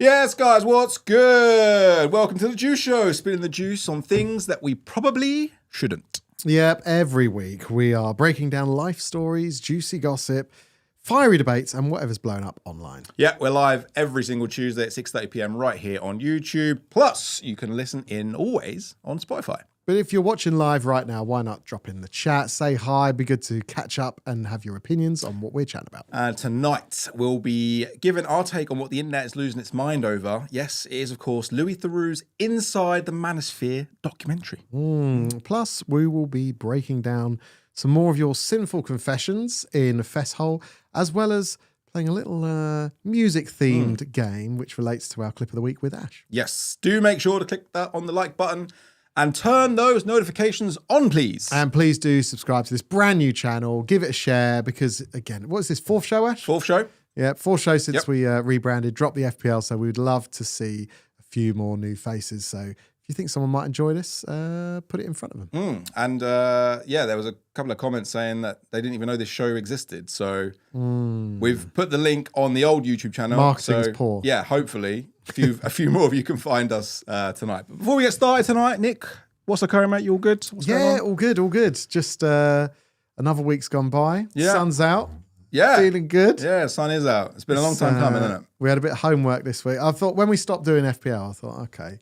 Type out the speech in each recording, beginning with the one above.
Yes, guys, what's good? Welcome to the Juice Show, spilling the juice on things that we probably shouldn't. Yep, every week we are breaking down life stories, juicy gossip, fiery debates, and whatever's blown up online. Yeah, we're live every single Tuesday at 6:30 p.m. right here on YouTube. Plus, you can listen in always on Spotify. But if you're watching live right now, why not drop in the chat, say hi, be good to catch up and have your opinions on what we're chatting about. And tonight, we'll be giving our take on what the internet is losing its mind over. Yes, it is, of course, Louis Theroux's Inside the Manosphere documentary. Plus, we will be breaking down some more of your sinful confessions in Fesshole, as well as playing a little music-themed game, which relates to our clip of the week with Ash. Yes, do make sure to click that on the like button and turn those notifications on, please. And please do subscribe to this brand new channel. Give it a share because, again, what is this, fourth show, Ash? Fourth show. Yeah, fourth show since we rebranded, dropped the FPL, so we would love to see a few more new faces. So if you think someone might enjoy this, put it in front of them. And there was a couple of comments saying that they didn't even know this show existed. So we've put the link on the old YouTube channel. Marketing's poor. Yeah, hopefully a few more of you can find us tonight. But before we get started tonight, Nick, what's occurring, mate? You all good? What's going on? All good, all good. Just another week's gone by. Yeah. Sun's out. Yeah. Feeling good. Yeah, sun is out. It's been a long time coming, isn't it? We had a bit of homework this week. I thought when we stopped doing FPL, I thought, okay,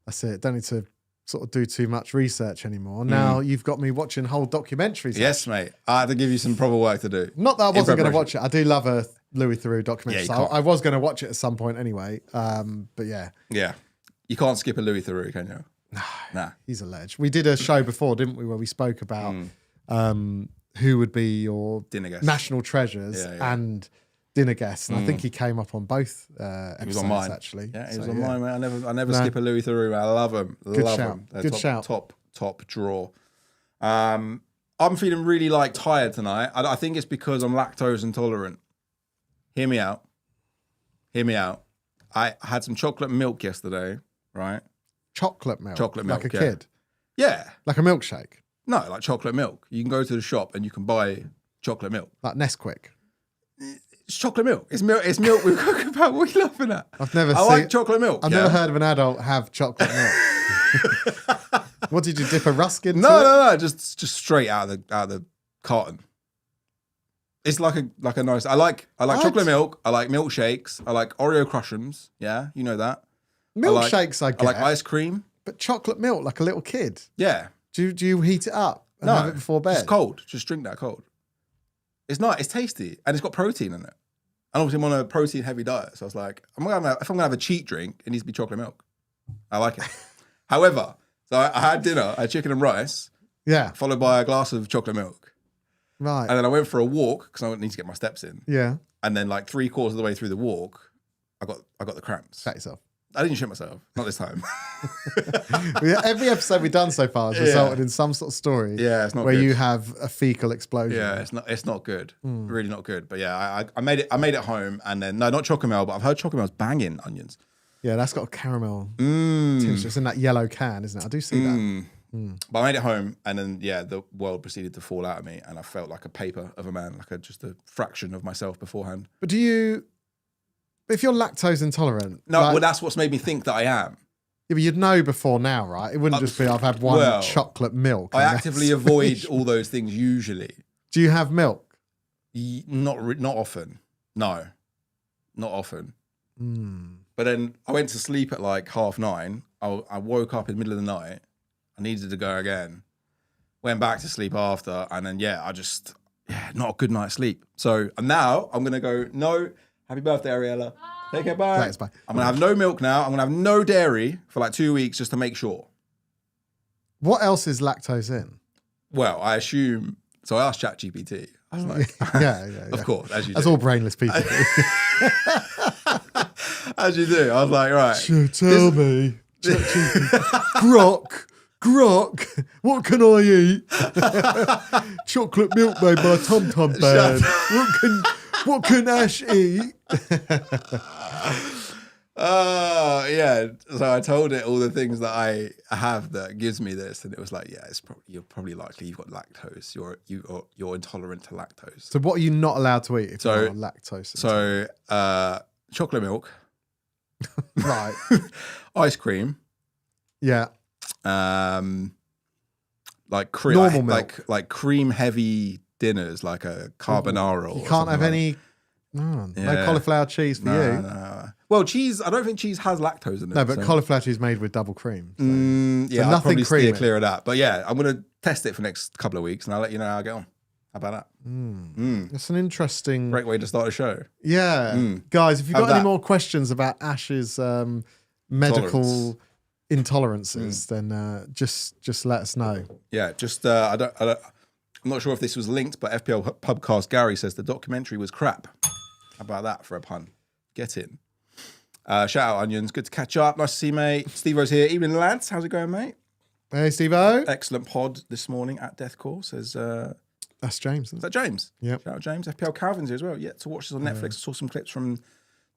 that's it. Don't need to sort of do too much research anymore. Now you've got me watching whole documentaries. Yes, mate. I had to give you some proper work to do. Not that I wasn't going to watch it. I do love a Louis Theroux documentary. Yeah, So I was going to watch it at some point anyway. But yeah. Yeah. You can't skip a Louis Theroux, can you? Nah. He's a ledge. We did a show before, didn't we, where we spoke about who would be your Dinner guests. national treasures and dinner guests. And I think he came up on both episodes, He was on mine. actually. Yeah, he So, was on mine, mate. I never skip a Louis Theroux. I love him. Love shout. him. They're Good shout. Top draw. I'm feeling really tired tonight. I think it's because I'm lactose intolerant. Hear me out. I had some chocolate milk yesterday, right? Chocolate milk. Chocolate milk, Like a yeah. kid. Yeah. Like a milkshake. No, like chocolate milk. You can go to the shop and you can buy chocolate milk. Like Nesquik. It's chocolate milk. It's milk we cook about. What are you laughing at? I've never I seen. like chocolate milk. I've never heard of an adult have chocolate milk. What did you dip a rusk into? No, just straight out of the carton. It's like a nice. I like chocolate milk. I like milkshakes. I like Oreo Crush'ems. Yeah, you know that. Milkshakes, I get. I like ice cream. But chocolate milk, like a little kid. Yeah. Do you heat it up and have it before bed? Just cold. Just drink that cold. It's nice. It's tasty, and it's got protein in it. And obviously, I'm on a protein-heavy diet, so I was like, if I'm gonna have a cheat drink, it needs to be chocolate milk. I like it. However, so I had dinner. I had chicken and rice. Yeah. Followed by a glass of chocolate milk. Right. And then I went for a walk because I need to get my steps in. Yeah. And then like 3/4 of the way through the walk, I got the cramps. Shut yourself. I didn't shit myself. Not this time. Every episode we've done so far has resulted in some sort of story. Yeah, it's not where good. you have a fecal explosion. Yeah, it's not good. Really not good. But yeah, I made it home, and then no, not chocomel, but I've heard chocomel's banging onions. Yeah, that's got a caramel tinge. It's in that yellow can, isn't it? I do see that. But I made it home, and then the world proceeded to fall out of me, and I felt like a paper of a man, like just a fraction of myself beforehand. But if you're lactose intolerant, No, well, that's what's made me think that I am. Yeah, but you'd know before now, right? It wouldn't just be I've had one chocolate milk. I actively avoid all those things usually. Do you have milk? Not often. No, not often. But then I went to sleep at like 9:30. I woke up in the middle of the night. I needed to go again. Went back to sleep after, and then not a good night's sleep. So now I'm gonna go. No, happy birthday, Ariella. Take care, bye. Thanks, bye. I'm gonna have no milk now. I'm gonna have no dairy for like 2 weeks just to make sure. What else is lactose in? Well, I assume. So I asked ChatGPT. I was like, yeah. Of course, as you do. That's all brainless people do. As you do. I was like, right. So tell me, Grok, what can I eat? Chocolate milk made by Tom Tom Band. What can Ash eat? Yeah. So I told it all the things that I have that gives me this, and it was like, yeah, you're probably likely you've got lactose. You're intolerant to lactose. So what are you not allowed to eat if you're lactose? So chocolate milk. Right. Ice cream. Yeah. Like cream, Normal milk. like cream heavy dinners, like a carbonara. You or can't have like any. No cauliflower cheese for you. No. Well, cheese. I don't think cheese has lactose in it. No, but cauliflower cheese made with double cream. So. Yeah, I'll nothing probably steer creamy. clear of that. But yeah, I'm going to test it for the next couple of weeks, and I'll let you know how I get on. How about that? It's an interesting. Great way to start a show. Yeah, guys, if you've got Have any that. more questions about Ash's medical intolerances, then just let us know. Yeah, just I'm not sure if this was linked, but FPL Pubcast Gary says the documentary was crap. How about that for a pun? Get in. Shout out Onions, good to catch up. Nice to see you, mate. Steve-O's here. Evening, lads. How's it going, mate? Hey, Steve-O. Excellent pod this morning at Deathcore. Says, That's James. is that James? Yep. Shout out James. FPL Calvin's here as well. Yet to watch this on Netflix. I saw some clips from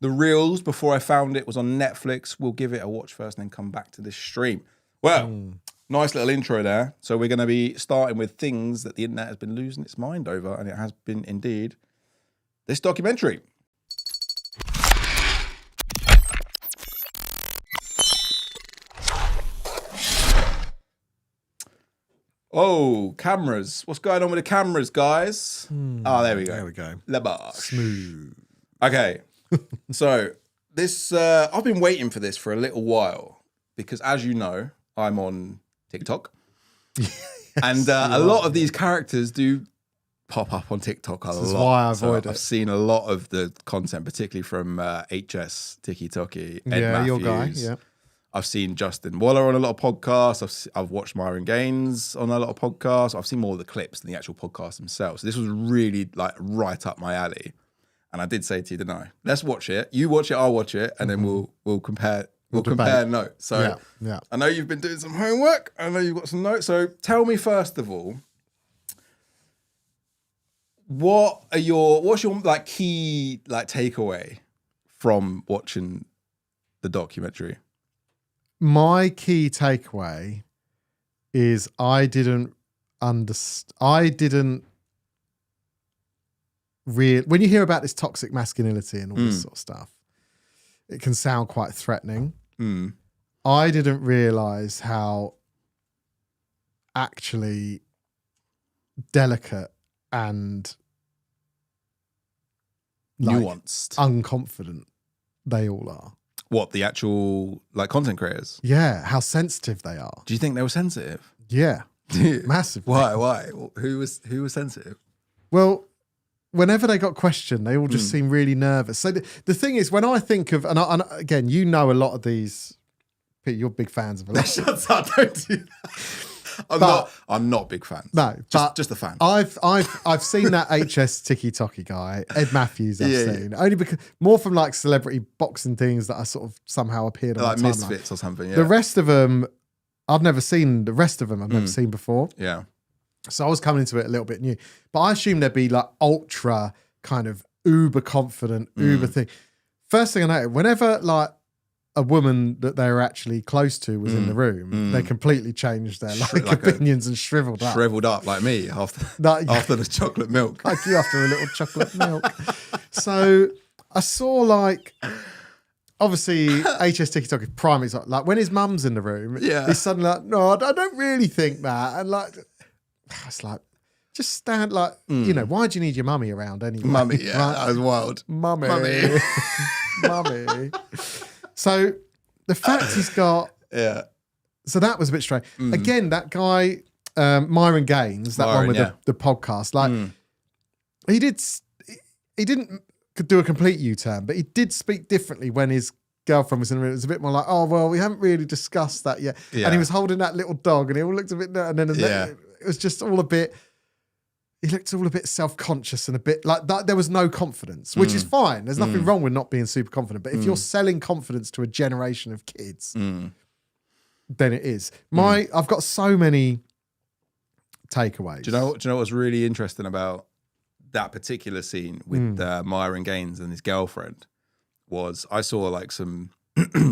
the Reels before I found it was on Netflix. We'll give it a watch first and then come back to this stream. Well, nice little intro there. So we're going to be starting with things that the internet has been losing its mind over, and it has been indeed this documentary. Oh, cameras. What's going on with the cameras, guys? Oh, there we go. There we go. Labosh. Smooth. Okay. So this, I've been waiting for this for a little while because, as you know, I'm on TikTok. And a lot of these characters do pop up on TikTok a lot. This is why I avoid it. I've seen a lot of the content, particularly from HS, Tiki Toki, Ed Matthews. Your guy, yeah. I've seen Justin Waller on a lot of podcasts. I've watched Myron Gaines on a lot of podcasts. I've seen more of the clips than the actual podcasts themselves. So this was really like right up my alley. And I did say to you, didn't I? Let's watch it. You watch it, I'll watch it, and then we'll compare. We'll compare notes. So yeah. I know you've been doing some homework. I know you've got some notes. So tell me first of all, what's your like key like takeaway from watching the documentary? My key takeaway is I didn't really, when you hear about this toxic masculinity and all this sort of stuff, it can sound quite threatening. I didn't realize how actually delicate and like, nuanced, unconfident they all are. What, the actual like content creators? Yeah, how sensitive they are. Do you think they were sensitive? Yeah, massively. Why? Who was sensitive? Well, whenever they got questioned, they all just seem really nervous. So the thing is, when I think of, and again, you know a lot of these, Pete, you're big fans of a lot. Shut up, don't do that. I'm not big fan. No, just a fan. I've seen that HS Tiki Toki guy, Ed Matthews. I've seen only because more from like celebrity boxing things that I sort of somehow appeared on Like my timeline. Misfits or something. Yeah. The rest of them, I've never seen. The rest of them, I've never seen before. Yeah. So I was coming into it a little bit new, but I assumed there'd be like ultra kind of uber confident, uber thing. First thing I noticed, whenever like a woman that they were actually close to was in the room, they completely changed their like opinions and shriveled up. Shriveled up like me after the chocolate milk. Like you after a little chocolate milk. So I saw like, obviously HS Tiki Toki prime example, like when his mum's in the room, he's suddenly like, no, I don't really think that. And like, it's like, just stand like, you know, why do you need your mummy around anyway? Mummy, yeah, right? that was wild. Mummy. Mummy. So the fact he's got, so that was a bit strange. Again, that guy, Myron Gaines, that one with the podcast, like he didn't do a complete U-turn, but he did speak differently when his girlfriend was in the room. It was a bit more like, oh, well, we haven't really discussed that yet. Yeah. And he was holding that little dog and he all looked a bit, and then it was just all a bit, he looked all a bit self-conscious and a bit like that. There was no confidence, which is fine. There's nothing wrong with not being super confident. But if you're selling confidence to a generation of kids, then it is. I've got so many takeaways. Do you know what's really interesting about that particular scene with Myron Gaines and his girlfriend was I saw like some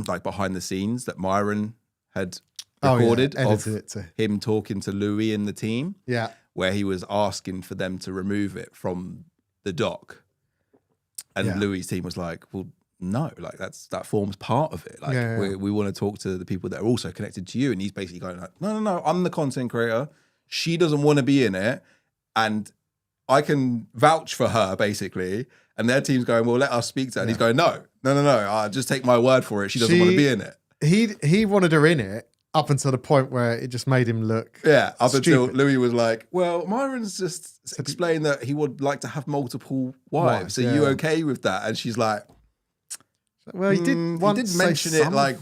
like behind the scenes that Myron had recorded of him talking to Louis and the team. Yeah. Where he was asking for them to remove it from the doc. And Louis' team was like, well, no, like that forms part of it. Like we want to talk to the people that are also connected to you. And he's basically going like, no, I'm the content creator. She doesn't want to be in it. And I can vouch for her basically. And their team's going, well, let us speak to her. And he's going, no, I'll just take my word for it. She doesn't want to be in it. He wanted her in it up until the point where it just made him look until Louis was like, well, Myron's just explained that he would like to have multiple wives. Are you okay with that? And she's like, well, he did mention it like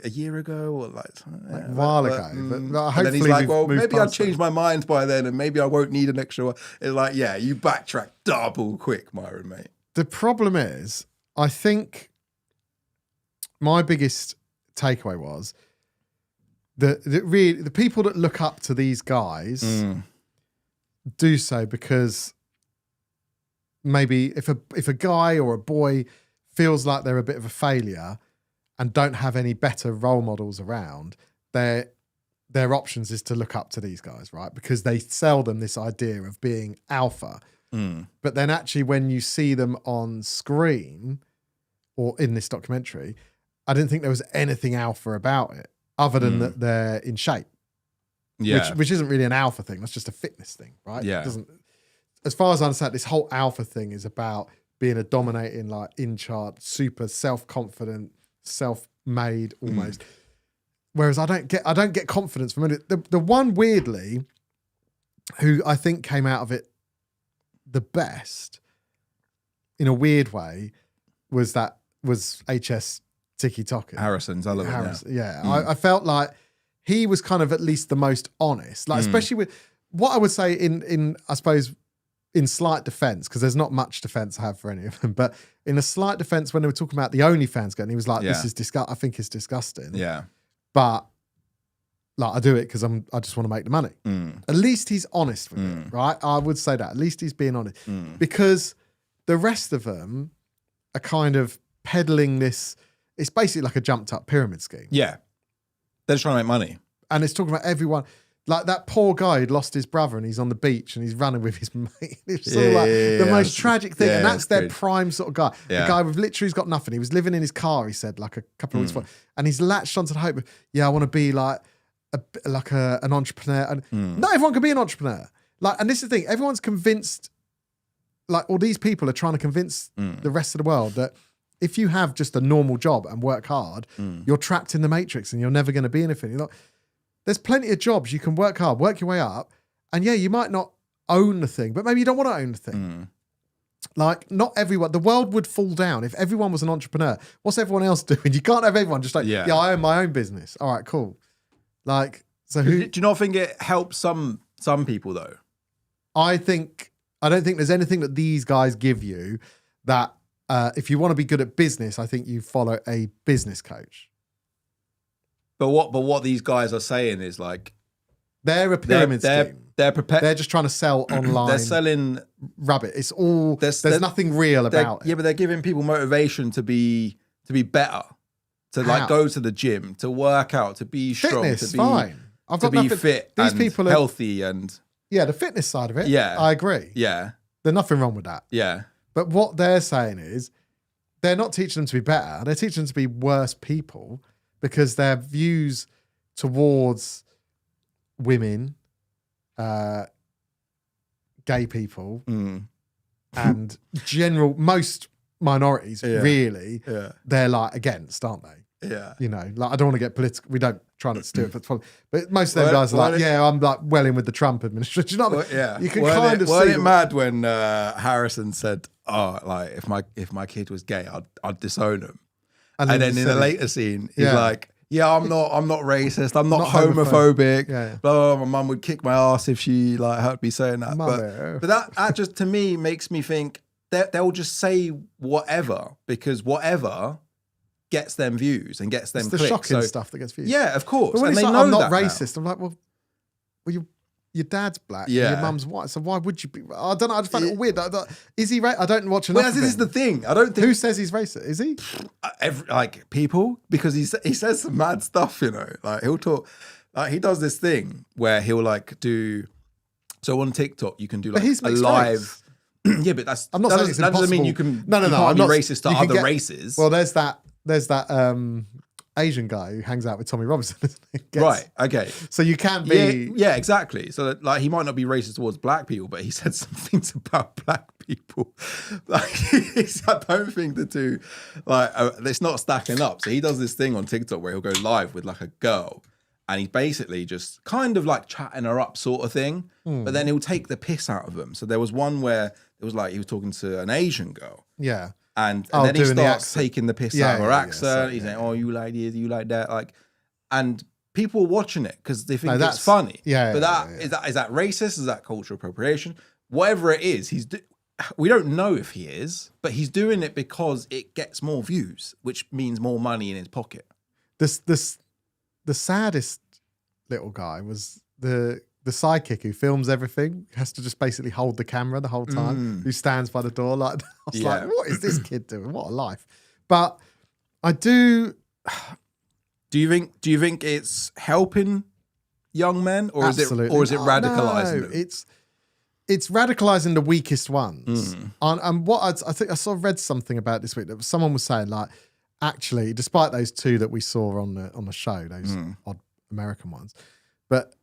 a year ago or like a while ago. But hopefully then he's like, well, maybe I'll change my mind by then and maybe I won't need an extra one. It's like, yeah, you backtrack double quick, Myron, mate. The problem is, I think my biggest takeaway was the people that look up to these guys do so because maybe if a guy or a boy feels like they're a bit of a failure and don't have any better role models around, their options is to look up to these guys, right? Because they sell them this idea of being alpha. But then actually when you see them on screen or in this documentary, I didn't think there was anything alpha about it other than that they're in shape. Yeah. Which isn't really an alpha thing. That's just a fitness thing, right? Yeah. It doesn't, as far as I understand, this whole alpha thing is about being a dominating, like in charge, super self-confident, self-made almost. Whereas I don't get confidence from it. The one weirdly who I think came out of it the best in a weird way was HS Tiki Taka. Harrison's. I love Harrison, I felt like he was kind of at least the most honest, like especially with what I would say in I suppose in slight defense, because there's not much defense I have for any of them, but in a slight defense when they were talking about the OnlyFans going, he was like, this is I think it's disgusting. Yeah. But like I do it because I just want to make the money. At least he's honest with it, right? I would say that. At least he's being honest. Because the rest of them are kind of peddling this, it's basically like a jumped up pyramid scheme. Yeah. They're just trying to make money. And it's talking about everyone. Like that poor guy who'd lost his brother and he's on the beach and he's running with his mate. It's sort of like the most tragic thing. And that's their prime sort of guy. The guy with literally has got nothing. He was living in his car, he said, like a couple of weeks before. And he's latched onto the hope of, I want to be like an entrepreneur. And not everyone can be an entrepreneur. Like, and this is the thing, everyone's convinced, like all these people are trying to convince the rest of the world that if you have just a normal job and work hard, you're trapped in the matrix and you're never going to be anything. You're not. There's plenty of jobs you can work hard, work your way up, and you might not own the thing, but maybe you don't want to own the thing. Like, not everyone, the world would fall down if everyone was an entrepreneur. What's everyone else doing? You can't have everyone just like, I own my own business. All right, cool. Like, so who? Do you not think it helps some people though? I don't think there's anything that these guys give you that if you want to be good at business, I think you follow a business coach. But what these guys are saying is like they're a pyramid scheme. They're just trying to sell online. They're selling rabbit. It's all there's nothing real about it. Yeah, but they're giving people motivation to be better, to like go to the gym, to work out, to be strong, fitness, to be fine. I've got nothing, fit. These and people are healthy and the fitness side of it. Yeah, I agree. Yeah, there's nothing wrong with that. Yeah, but what they're saying is they're not teaching them to be better. They're teaching them to be worse people. Because their views towards women, gay people, and most minorities, really, they're like against, aren't they? Yeah. You know, like I don't want to get political. We don't try not to do it, but most of them guys are like, I'm like well in with the Trump administration. You know what I mean? You can kind of see. Wasn't it mad when Harrison said, "Oh, like if my kid was gay, I'd disown him." And then in the later scene, he's like, I'm not racist. I'm not homophobic. Blah, blah, blah. My mum would kick my ass if she like heard me saying that. But that just to me makes me think that they'll just say whatever because whatever gets them views and gets them it's the clicks. Shocking stuff that gets views. Yeah, of course. But when and it's they like, know I'm not that racist. now. I'm like, well, your dad's black, and your mum's white, so why would you be? I don't know. I just find it weird. Is he racist? I don't watch enough. Well, this is the thing. I don't think. Who says he's racist? Is he? Like people, because he says some mad stuff. You know, like he'll talk. Like he does this thing where he'll like do. So on TikTok, you can do like a live. Yeah, but that's I'm not saying it's that doesn't mean impossible. you can. No, you can't be racist to other races. Well, there's that Asian guy who hangs out with Tommy Robinson. Right. Okay. So you can be. Yeah, exactly. So that, like, he might not be racist towards black people, but he said some things about black people. Like, I don't think the two, like, it's not stacking up. So he does this thing on TikTok where he'll go live with like a girl, and he's basically just kind of like chatting her up, sort of thing. But then he'll take the piss out of them. So there was one where it was like he was talking to an Asian girl. Yeah. And then he starts the taking the piss out of her accent. He's saying, "Oh, you like this, you like that," like, and people are watching it because they think it's funny. But is that racist? Is that cultural appropriation? Whatever it is, we don't know if he is, but he's doing it because it gets more views, which means more money in his pocket. The saddest little guy was the sidekick who films everything, has to just basically hold the camera the whole time, who stands by the door like that. I was like, what is this kid doing? What a life. But I do. Do you think it's helping young men, or Absolutely. is it radicalizing them? It's radicalizing the weakest ones. And what I think I sort of read something about this week that someone was saying, like, actually, despite those two that we saw on the show, those odd American ones, but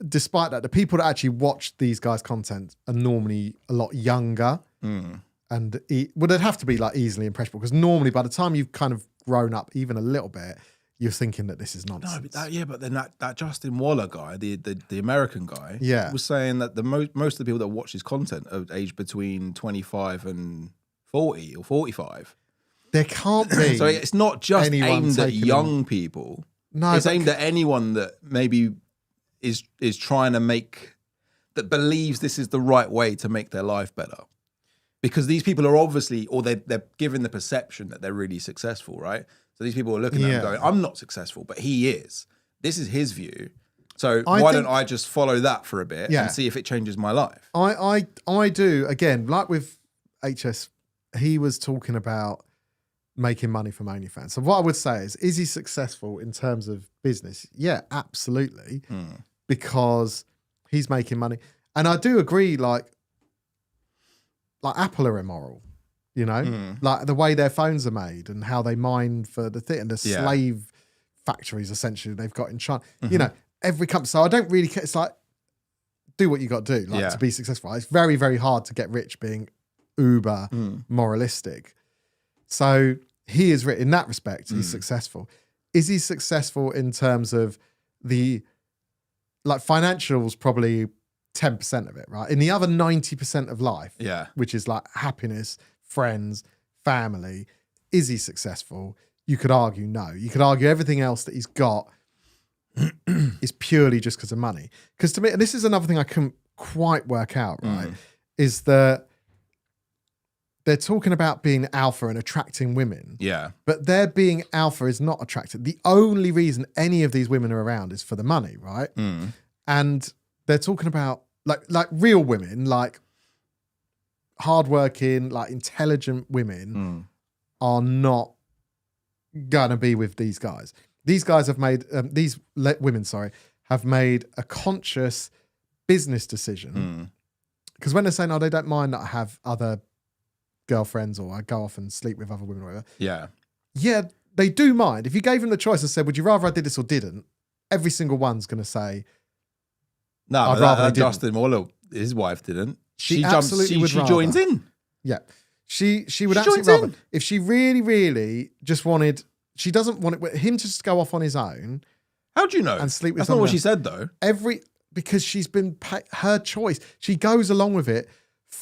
despite that, the people that actually watch these guys' content are normally a lot younger, and they'd have to be like easily impressionable, because normally by the time you've kind of grown up even a little bit, you're thinking that this is nonsense. No, but then that Justin Waller guy, the American guy, was saying that the most of the people that watch his content are aged between 25 and 40 or 45. There can't be. So it's not just aimed at young people. No, it's aimed at anyone that maybe is trying to that believes this is the right way to make their life better. Because these people are obviously, or they're given the perception that they're really successful, right? So these people are looking at him going, I'm not successful, but he is. This is his view. So why don't I just follow that for a bit and see if it changes my life? I do. Again, like with HS, he was talking about making money from OnlyFans. So what I would say is he successful in terms of business? Yeah, absolutely. Because he's making money. And I do agree, like Apple are immoral, you know, like the way their phones are made and how they mine for the thing, and the slave factories essentially they've got in China. You know, every company. So I don't really care. It's like, do what you got to do, like to be successful. It's very, very hard to get rich being uber moralistic. So he is in that respect, he's successful. Is he successful in terms of financials? Probably 10% of it, right? In the other 90% of life, which is like happiness, friends, family, is he successful? You could argue no. You could argue everything else that he's got is purely just because of money. Because to me, and this is another thing I couldn't quite work out, right? Is that they're talking about being alpha and attracting women. Yeah. But their being alpha is not attractive. The only reason any of these women are around is for the money, right? And they're talking about like real women, like hardworking, like intelligent women are not gonna be with these guys. These guys have made these women, have made a conscious business decision. Because when they're saying, "Oh, they don't mind that I have other girlfriends or I go off and sleep with other women," or whatever. Yeah, they do mind. If you gave them the choice and said, "Would you rather I did this or didn't?" Every single one's going to say, "No, I'd rather Justin Waller, his wife didn't. She absolutely would. She joins in. Yeah, she would absolutely rather. If she really, really just wanted, she doesn't want him to just go off on his own. How do you know? And sleep with. That's not what she said, though. Because she's been her choice. She goes along with it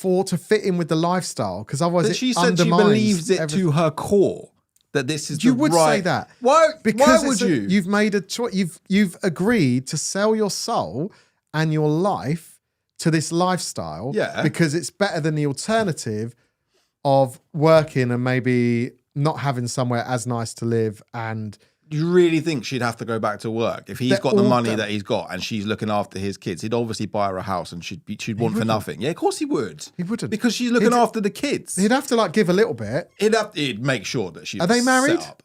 to fit in with the lifestyle, because otherwise she said she believes it to her core that this is you would say that. Why would you? You've made a choice. You've agreed to sell your soul and your life to this lifestyle, because it's better than the alternative of working and maybe not having somewhere as nice to live. And do you really think she'd have to go back to work if he's got the money that he's got and she's looking after his kids? He'd obviously buy her a house and she'd want for nothing. Yeah, of course he would. He wouldn't, because she's looking after the kids. He'd have to give a little bit. He'd make sure that she's. Are they married? Set up.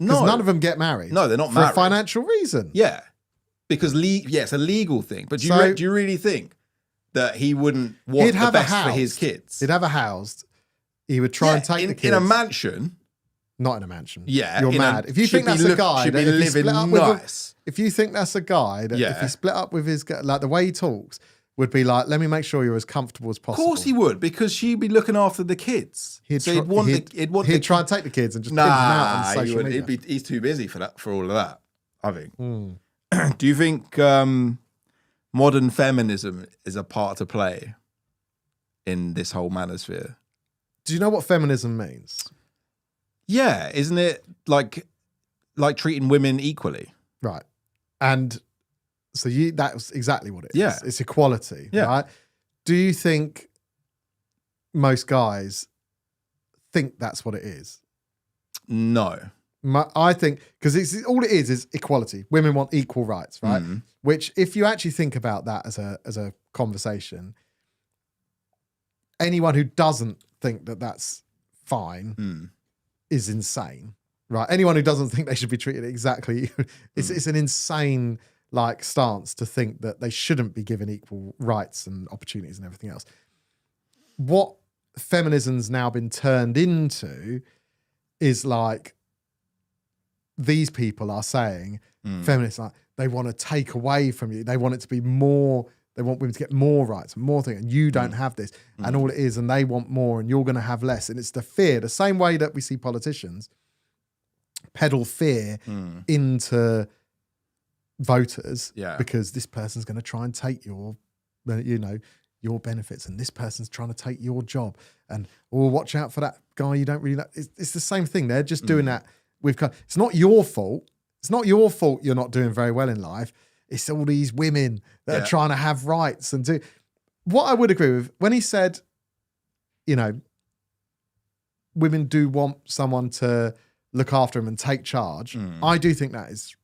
No, none of them get married. No, they're not married for a financial reason. Yeah, because it's a legal thing. But do you really think that he wouldn't want the best for his kids. He'd have a house. He would try and take the kids. In a mansion. Not in a mansion. Yeah. You're mad. If you think that's a guy that if he split up with if you think that's a guy that if he split up with his, like the way he talks, would be like, let me make sure you're as comfortable as possible. Of course he would, because she'd be looking after the kids. He'd try and take the kids and just pin them out on social media. He's too busy for all of that, I think. Do you think modern feminism is a part to play in this whole manosphere? Do you know what feminism means? Yeah, isn't it like treating women equally? Right. And so that's exactly what it is. Yeah. It's equality, right? Do you think most guys think that's what it is? No. I think, because all it is equality. Women want equal rights, right? Which, if you actually think about that as a conversation, anyone who doesn't think that that's fine is insane, right? Anyone who doesn't think they should be treated exactly, it's an insane stance to think that they shouldn't be given equal rights and opportunities and everything else. What feminism's now been turned into is these people are saying, feminists, they want to take away from you. They want it to be more. They want women to get more rights and more things, and you don't have this. And all it is, and they want more, and you're going to have less. And it's the fear, the same way that we see politicians peddle fear into voters, because this person's going to try and take your benefits, and this person's trying to take your job, and watch out for that guy you don't really know. It's the same thing. They're just doing that. It's not your fault. It's not your fault you're not doing very well in life. It's all these women that are trying to have rights and do. What I would agree with when he said, women do want someone to look after them and take charge. I do think that is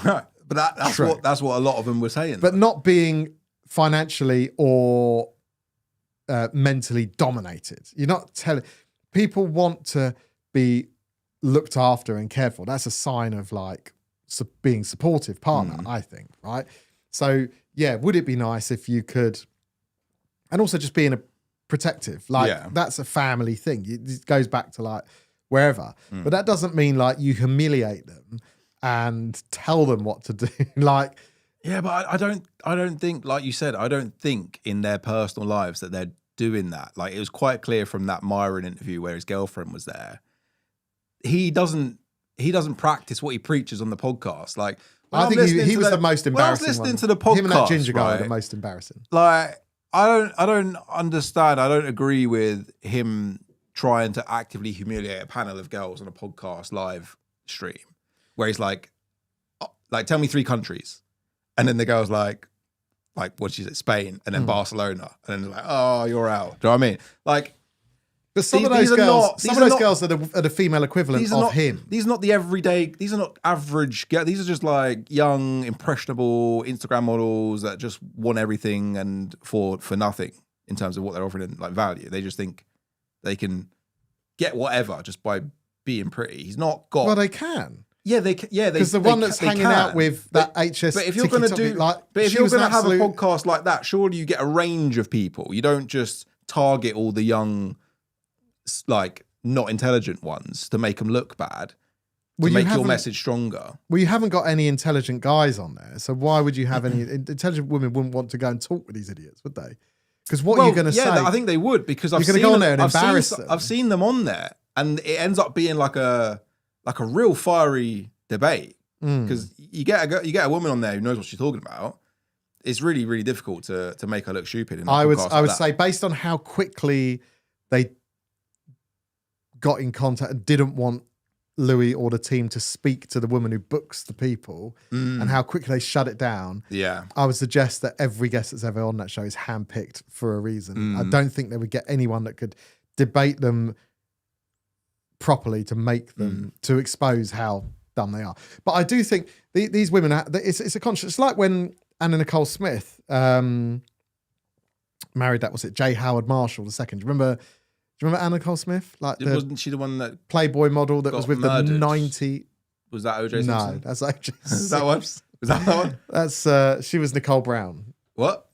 right, but that's what a lot of them were saying. But not being financially or mentally dominated. You're not telling people want to be looked after and cared for. That's a sign of being supportive partner, I think, right? So yeah, would it be nice if you could, and also just being a protective, that's a family thing. It goes back to wherever, but that doesn't mean you humiliate them and tell them what to do. Yeah, but I don't think, like you said, I don't think in their personal lives that they're doing that. It was quite clear from that Myron interview where his girlfriend was there. He doesn't practice what he preaches on the podcast. I think he was the most embarrassing. I was listening to the podcast. Him and that ginger guy are the most embarrassing. I don't understand. I don't agree with him trying to actively humiliate a panel of girls on a podcast live stream, where he's tell me 3 countries, and then the girl's like what she said, Spain, and then Barcelona, and then oh, you're out. Do you know what I mean? But some of those girls are the female equivalent of him. These are not the everyday. These are not average. These are just young, impressionable Instagram models that just want everything and for nothing in terms of what they're offering in value. They just think they can get whatever just by being pretty. He's not got. Well, they can. Yeah, they can. Yeah, because the one that's hanging out with that HS. But if you're going to have a podcast like that, surely you get a range of people. You don't just target all the young, not intelligent ones to make them look bad, to make your message stronger. Well, you haven't got any intelligent guys on there, so why would you have any intelligent women? Wouldn't want to go and talk with these idiots, would they? Because what you're going to say, I think they would, because I've seen them, I've seen them on there, and it ends up being like a real fiery debate, because you get a woman on there who knows what she's talking about. It's really, really difficult to make her look stupid. I would say, based on how quickly they got in contact and didn't want Louis or the team to speak to the woman who books the people, and how quickly they shut it down. Yeah, I would suggest that every guest that's ever on that show is handpicked for a reason. I don't think they would get anyone that could debate them properly to make them to expose how dumb they are. But I do think these women, it's a conscious. It's like when Anna Nicole Smith married J. Howard Marshall II. Do you remember Anna Nicole Smith? Wasn't she the one that Playboy model that was with murdered? the 90? Was that O.J. Simpson? No, that's O.J. Is that one? Was that one? That's she was Nicole Brown. What?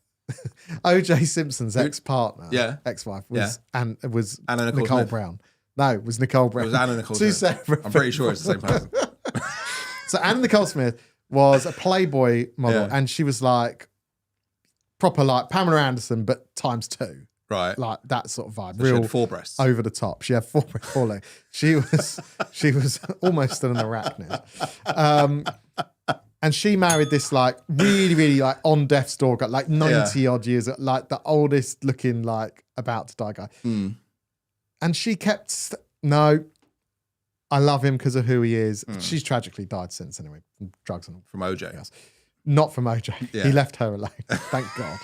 OJ Simpson's ex-partner, Yeah. ex-wife was and was Anna Nicole Nicole Smith. Brown. No, it was Nicole Brown. It was Anna Nicole Two Smith. separate I'm pretty sure it's the same person. So Anna Nicole Smith was a Playboy model, Yeah. and she was like proper like Pamela Anderson, but times 2. Right. Like that sort of vibe. She Real had 4 breasts. over the top. She had 4 legs. She was almost an arachnid. And she married this like really like on death's door guy, like 90 odd years, like the oldest looking like about to die guy. And she kept no, I love him because of who he is. She's tragically died since anyway, from drugs and all. From OJ. Else. Not from OJ. Yeah. He left her alone. Thank God.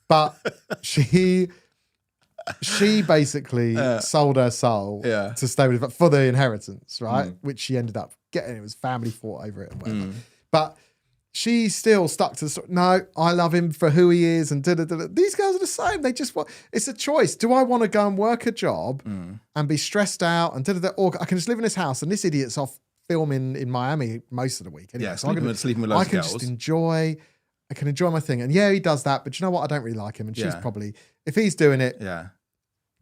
But she basically sold her soul to stay with him for the inheritance, right? Which she ended up getting. It was family fought over it and whatever. But she still stuck to the story. No, I love him for who he is. And these girls are the same. They just want, it's a choice. Do I want to go and work a job and be stressed out and or I can just live in this house and this idiot's off filming in Miami most of the week. Anyway. Yeah, So sleeping with loads of girls. just enjoy. I can enjoy my thing. And yeah, he does that. But you know what? I don't really like him. And she's probably, if he's doing it,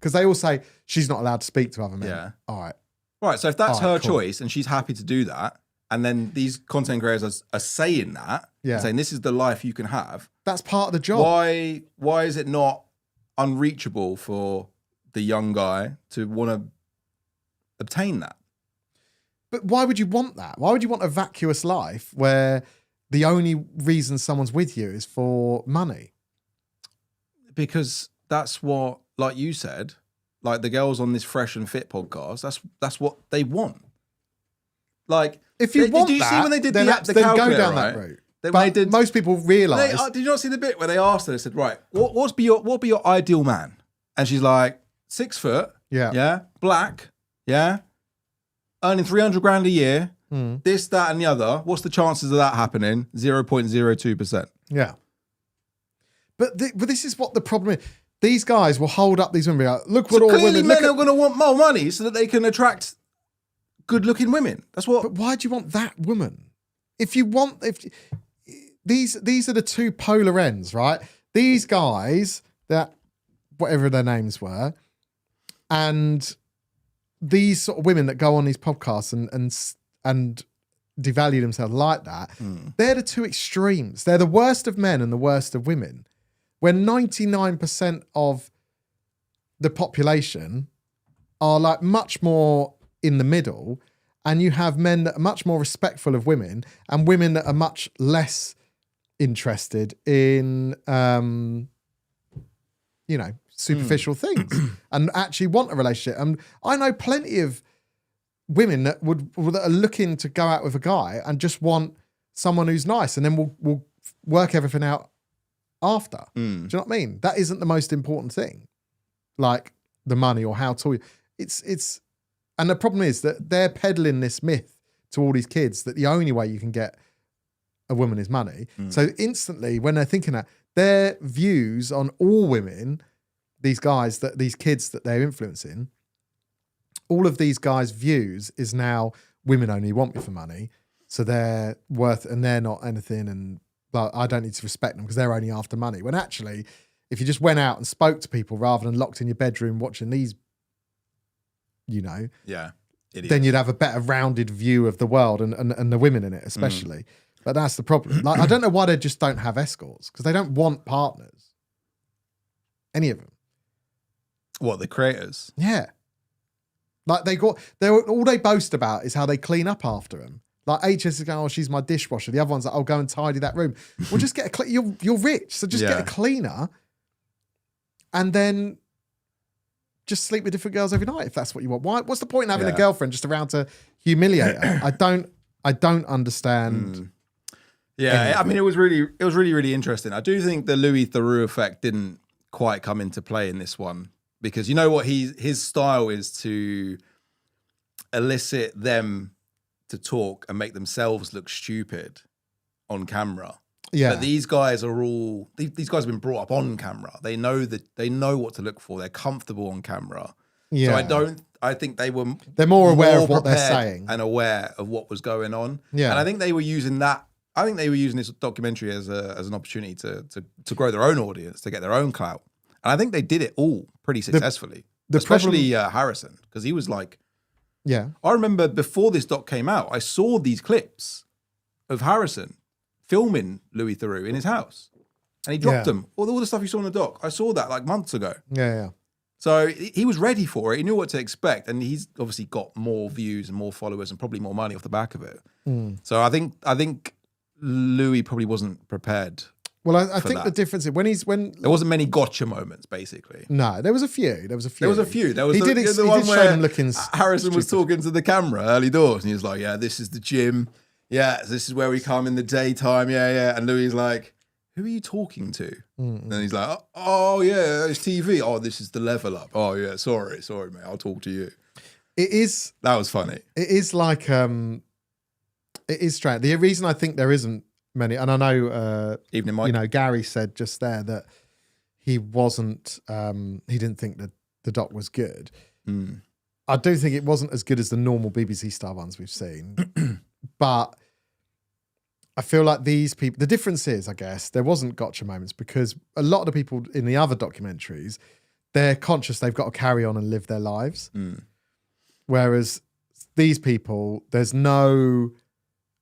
because they all say she's not allowed to speak to other men. Yeah. All right. Right. So if that's her cool. choice and she's happy to do that, and then these content creators are saying that, saying this is the life you can have. That's part of the job. Why is it not unreachable for the young guy to want to obtain that? But why would you want that? Why would you want a vacuous life where the only reason someone's with you is for money? Because that's what, like you said, like the girls on this Fresh and Fit podcast, that's what they want. Like, if you want did you that, see when they did then the go calculator, down right? that route. But most people realise. Did you not see the bit where they asked her? They said, "Right, what be your ideal man?" And she's like, 6 foot, black, earning 300 grand a year, this, that, and the other. What's the chances of that happening? 0.02%. Yeah. But this is what the problem is. These guys will hold up these women and be like, look what all Clearly women... men are going to want more money so that they can attract good-looking women. That's what... But why do you want that woman? These are the two polar ends, right? These guys, that whatever their names were, and these sort of women that go on these podcasts and devalue themselves like that, they're the two extremes. They're the worst of men and the worst of women. When 99% of the population are like much more in the middle, and you have men that are much more respectful of women and women that are much less interested in, superficial things and actually want a relationship. And I know plenty of women that are looking to go out with a guy and just want someone who's nice, and then we'll work everything out after. Do you know what I mean? That isn't the most important thing, like the money or how tall you. It's and the problem is that they're peddling this myth to all these kids that the only way you can get a woman is money. So instantly, when they're thinking that, their views on all women, these kids that they're influencing, all of these guys' views is now women only want me for money, so they're worth and they're not anything, and but I don't need to respect them because they're only after money. When actually, if you just went out and spoke to people rather than locked in your bedroom watching these, then you'd have a better rounded view of the world and the women in it especially. But that's the problem. Like, I don't know why they just don't have escorts, because they don't want partners. Any of them. What, the creators? Yeah. Like all they boast about is how they clean up after them. Like HS is going, oh, she's my dishwasher. The other one's like, I'll go and tidy that room. Well, just get you're rich, so just get a cleaner, and then just sleep with different girls every night if that's what you want. Why? What's the point in having a girlfriend just around to humiliate her? I don't understand. Yeah, I mean, it was really interesting. I do think the Louis Theroux effect didn't quite come into play in this one, because you know what his style is to elicit them to talk and make themselves look stupid on camera. Yeah. But these guys have been brought up on camera. They know what to look for. They're comfortable on camera. Yeah. So I think they're more aware of what they're saying and aware of what was going on. Yeah. And I think they were using that I think they were using this documentary as an opportunity to grow their own audience, to get their own clout. And I think they did it all pretty successfully. Especially Harrison, because he was like, yeah. I remember before this doc came out, I saw these clips of Harrison filming Louis Theroux in his house. And he dropped them. All the stuff you saw in the doc. I saw that like months ago. Yeah. So he was ready for it. He knew what to expect. And he's obviously got more views and more followers and probably more money off the back of it. So I think Louis probably wasn't prepared. Well, I think the difference is when there wasn't many gotcha moments, basically. No, there was a few. There was a few. He did the one where Harrison was talking to the camera early doors, and he was like, "Yeah, this is the gym. Yeah, this is where we come in the daytime. Yeah." And Louis is like, "Who are you talking to?" And he's like, "Oh yeah, it's TV. Oh, this is the level up. Oh yeah, sorry, mate. I'll talk to you." That was funny. It is like it is strange. The reason I think there isn't many, and I know, Evening, Mike. Gary said just there that he wasn't, he didn't think that the doc was good. I do think it wasn't as good as the normal BBC style ones we've seen, but I feel like these people, the difference is, I guess, there wasn't gotcha moments because a lot of the people in the other documentaries, they're conscious they've got to carry on and live their lives. Whereas these people, there's nothing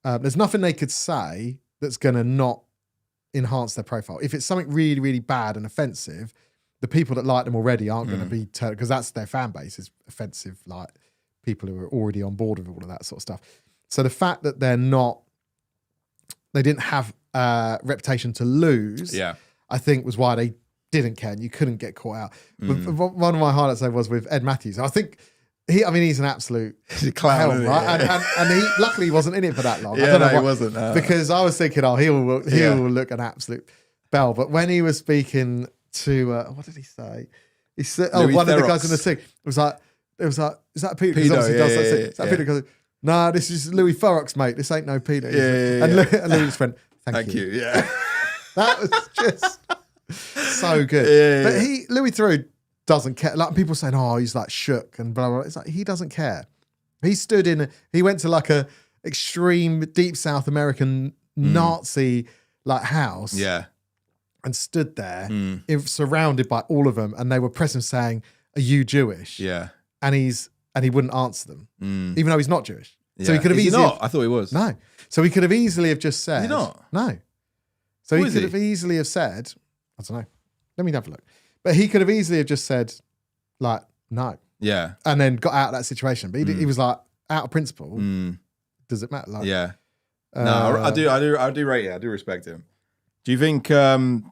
they could say that's going to not enhance their profile. If it's something really, really bad and offensive, the people that like them already aren't going to be, because that's their fan base is offensive, like people who are already on board with all of that sort of stuff. So the fact that they didn't have a reputation to lose, I think was why they didn't care. And you couldn't get caught out. But one of my highlights though was with Ed Matthews. I think he's an absolute clown, right? And he luckily he wasn't in it for that long. Yeah, he wasn't. Because I was thinking, he'll look an absolute bell. But when he was speaking to, what did he say? He said, one of the guys in the thing was like, is that a pedo? Because obviously does that thing. Is that a pedo? He goes, nah, this is Louis Theroux, mate. This ain't no pedo. And Louis just went, thank you. Yeah. That was just so good. But Louis Theroux doesn't care. Like people saying, oh, he's like shook and blah, blah, blah. It's like, he doesn't care. He went to like a extreme deep South American Nazi like house. Yeah. And stood there surrounded by all of them. And they were pressing saying, are you Jewish? Yeah. And he wouldn't answer them, even though he's not Jewish. Yeah. So he could have easily. I thought he was. No. So he could have easily have just said. Is he not? No. So he could have easily have said, I don't know. Let me have a look. But he could have easily have just said, like, no. Yeah. And then got out of that situation. But he was like, out of principle, does it matter? Like, yeah. No, I do rate it. I do respect him. Do you think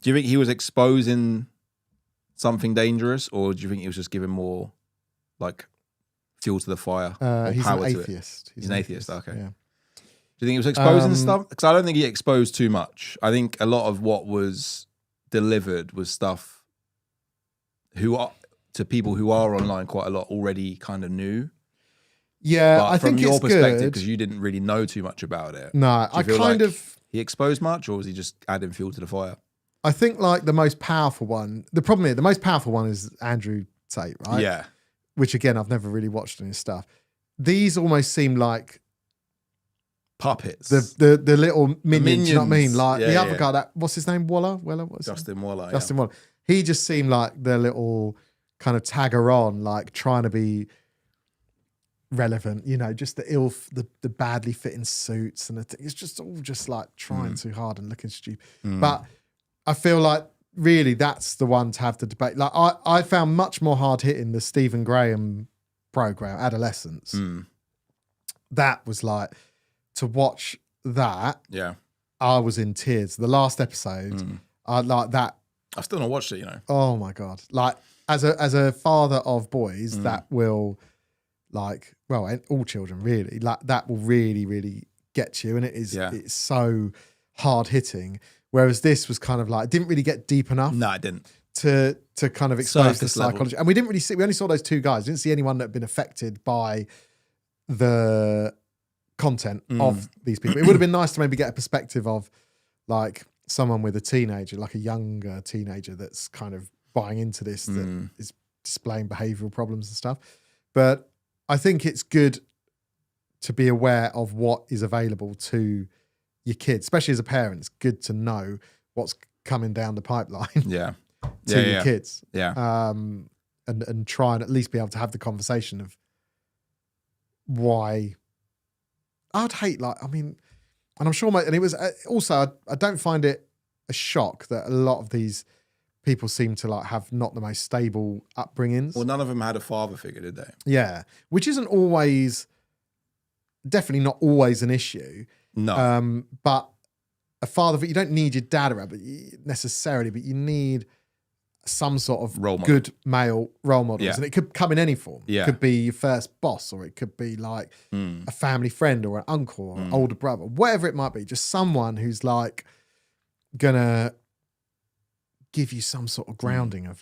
he was exposing something dangerous, or do you think he was just giving more like fuel to the fire? He's an atheist. He's an atheist. Okay. Yeah. Do you think he was exposing stuff? Because I don't think he exposed too much. I think a lot of what was delivered was stuff to people who are online quite a lot already kind of knew. Yeah, but I think from your perspective, good because you didn't really know too much about it. No, I kind of. He exposed much, or was he just adding fuel to the fire? I think like the most powerful one. The problem is the most powerful one is Andrew Tate, right? Yeah. Which again, I've never really watched any stuff. These almost seem like puppets. The little minions, you know what I mean? Like the other guy, that what's his name? Waller? Justin Waller. Justin Waller. He just seemed like the little kind of tagger on, like trying to be relevant, just the badly fitting suits and it's just all just like trying too hard and looking stupid. But I feel like really that's the one to have the debate. Like I found much more hard hitting the Stephen Graham program, Adolescence. That was like, to watch that. Yeah, I was in tears. The last episode, I like that. I've still not watched it. Oh my God! Like as a father of boys, that will. Like, well, all children really, like that will really, really get you. And it's so hard hitting. Whereas this was kind of like, it didn't really get deep enough. No, it didn't. To kind of expose the psychology. Level. And we only saw those two guys. Didn't see anyone that had been affected by the content of these people. It would have been nice to maybe get a perspective of like someone with a teenager, like a younger teenager that's kind of buying into this, that is displaying behavioral problems and stuff. But I think it's good to be aware of what is available to your kids, especially as a parent, it's good to know what's coming down the pipeline Yeah. to your kids. Yeah. And try and at least be able to have the conversation of why. I'd hate and I'm sure and it was also, I don't find it a shock that a lot of these people seem to have not the most stable upbringings. Well, none of them had a father figure, did they? Yeah, which isn't always, definitely not always an issue. No. But a father figure, you don't need your dad around necessarily, but you need some sort of good male role models. Yeah. And it could come in any form. Yeah. It could be your first boss, or it could be a family friend or an uncle or an older brother, whatever it might be. Just someone who's gonna give you some sort of grounding of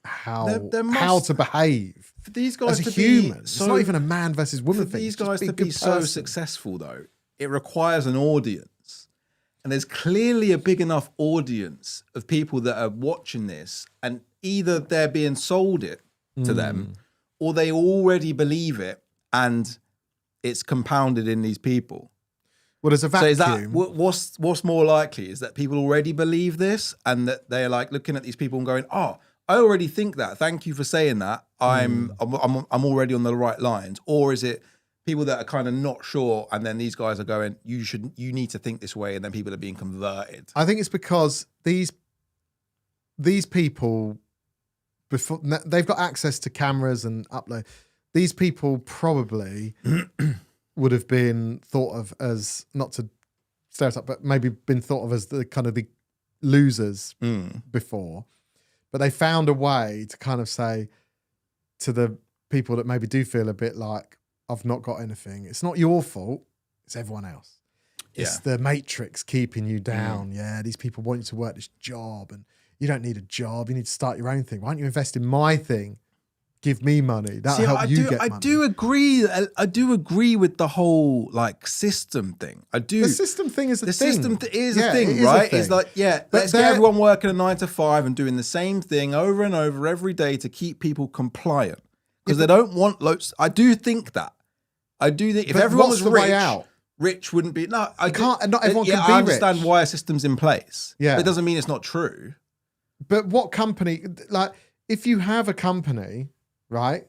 how to behave for these guys as a to human. Be it's not even a man versus woman for thing. These guys to be so successful, though, it requires an audience, and there's clearly a big enough audience of people that are watching this, and either they're being sold it to them, or they already believe it, and it's compounded in these people. Well, there's a vacuum. So is that what's more likely? Is that people already believe this, and that they're looking at these people and going, "Oh, I already think that. Thank you for saying that. I'm already on the right lines." Or is it people that are kind of not sure, and then these guys are going, "You need to think this way," and then people are being converted? I think it's because these people, before they've got access to cameras and upload, these people probably would have been thought of as, not to stereotype, but maybe been thought of as the kind of the losers before. But they found a way to kind of say to the people that maybe do feel a bit like, I've not got anything, it's not your fault, it's everyone else. It's the matrix keeping you down. Yeah, these people want you to work this job, and you don't need a job. You need to start your own thing. Why don't you invest in my thing? Give me money. That'll help you get money. I do agree. I do agree with the whole system thing. I do. The system thing is a thing. The system is a thing, right? It's let's get everyone working a 9 to 5 and doing the same thing over and over every day to keep people compliant, because they don't want loads. I do think that. I do think if everyone was rich wouldn't be. No, I can't. Not everyone can be rich. I understand why a system's in place. Yeah, but it doesn't mean it's not true. But what company? If you have a company, right,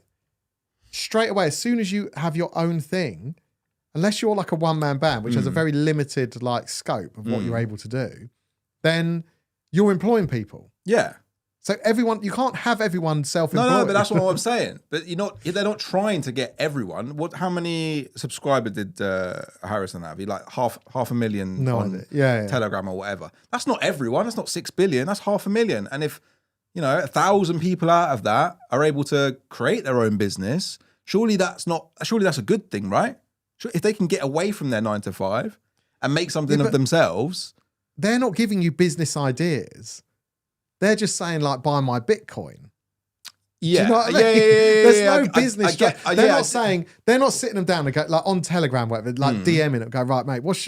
straight away, as soon as you have your own thing, unless you're a one-man band, which has a very limited scope of what you're able to do, then you're employing people. Yeah. So you can't have everyone self-employed. No, but that's what I'm saying. But they're not trying to get everyone. How many subscribers did Harrison have? He half a million on Telegram or whatever. That's not everyone. That's not 6 billion. That's 500,000. And if 1,000 people out of that are able to create their own business, surely that's a good thing, right? If they can get away from their 9 to 5 and make something of themselves. They're not giving you business ideas. They're just saying buy my Bitcoin. Yeah. Do you know what I mean? There's no business structure. They're not sitting them down and go on Telegram, whatever, DMing and go, right, mate, what's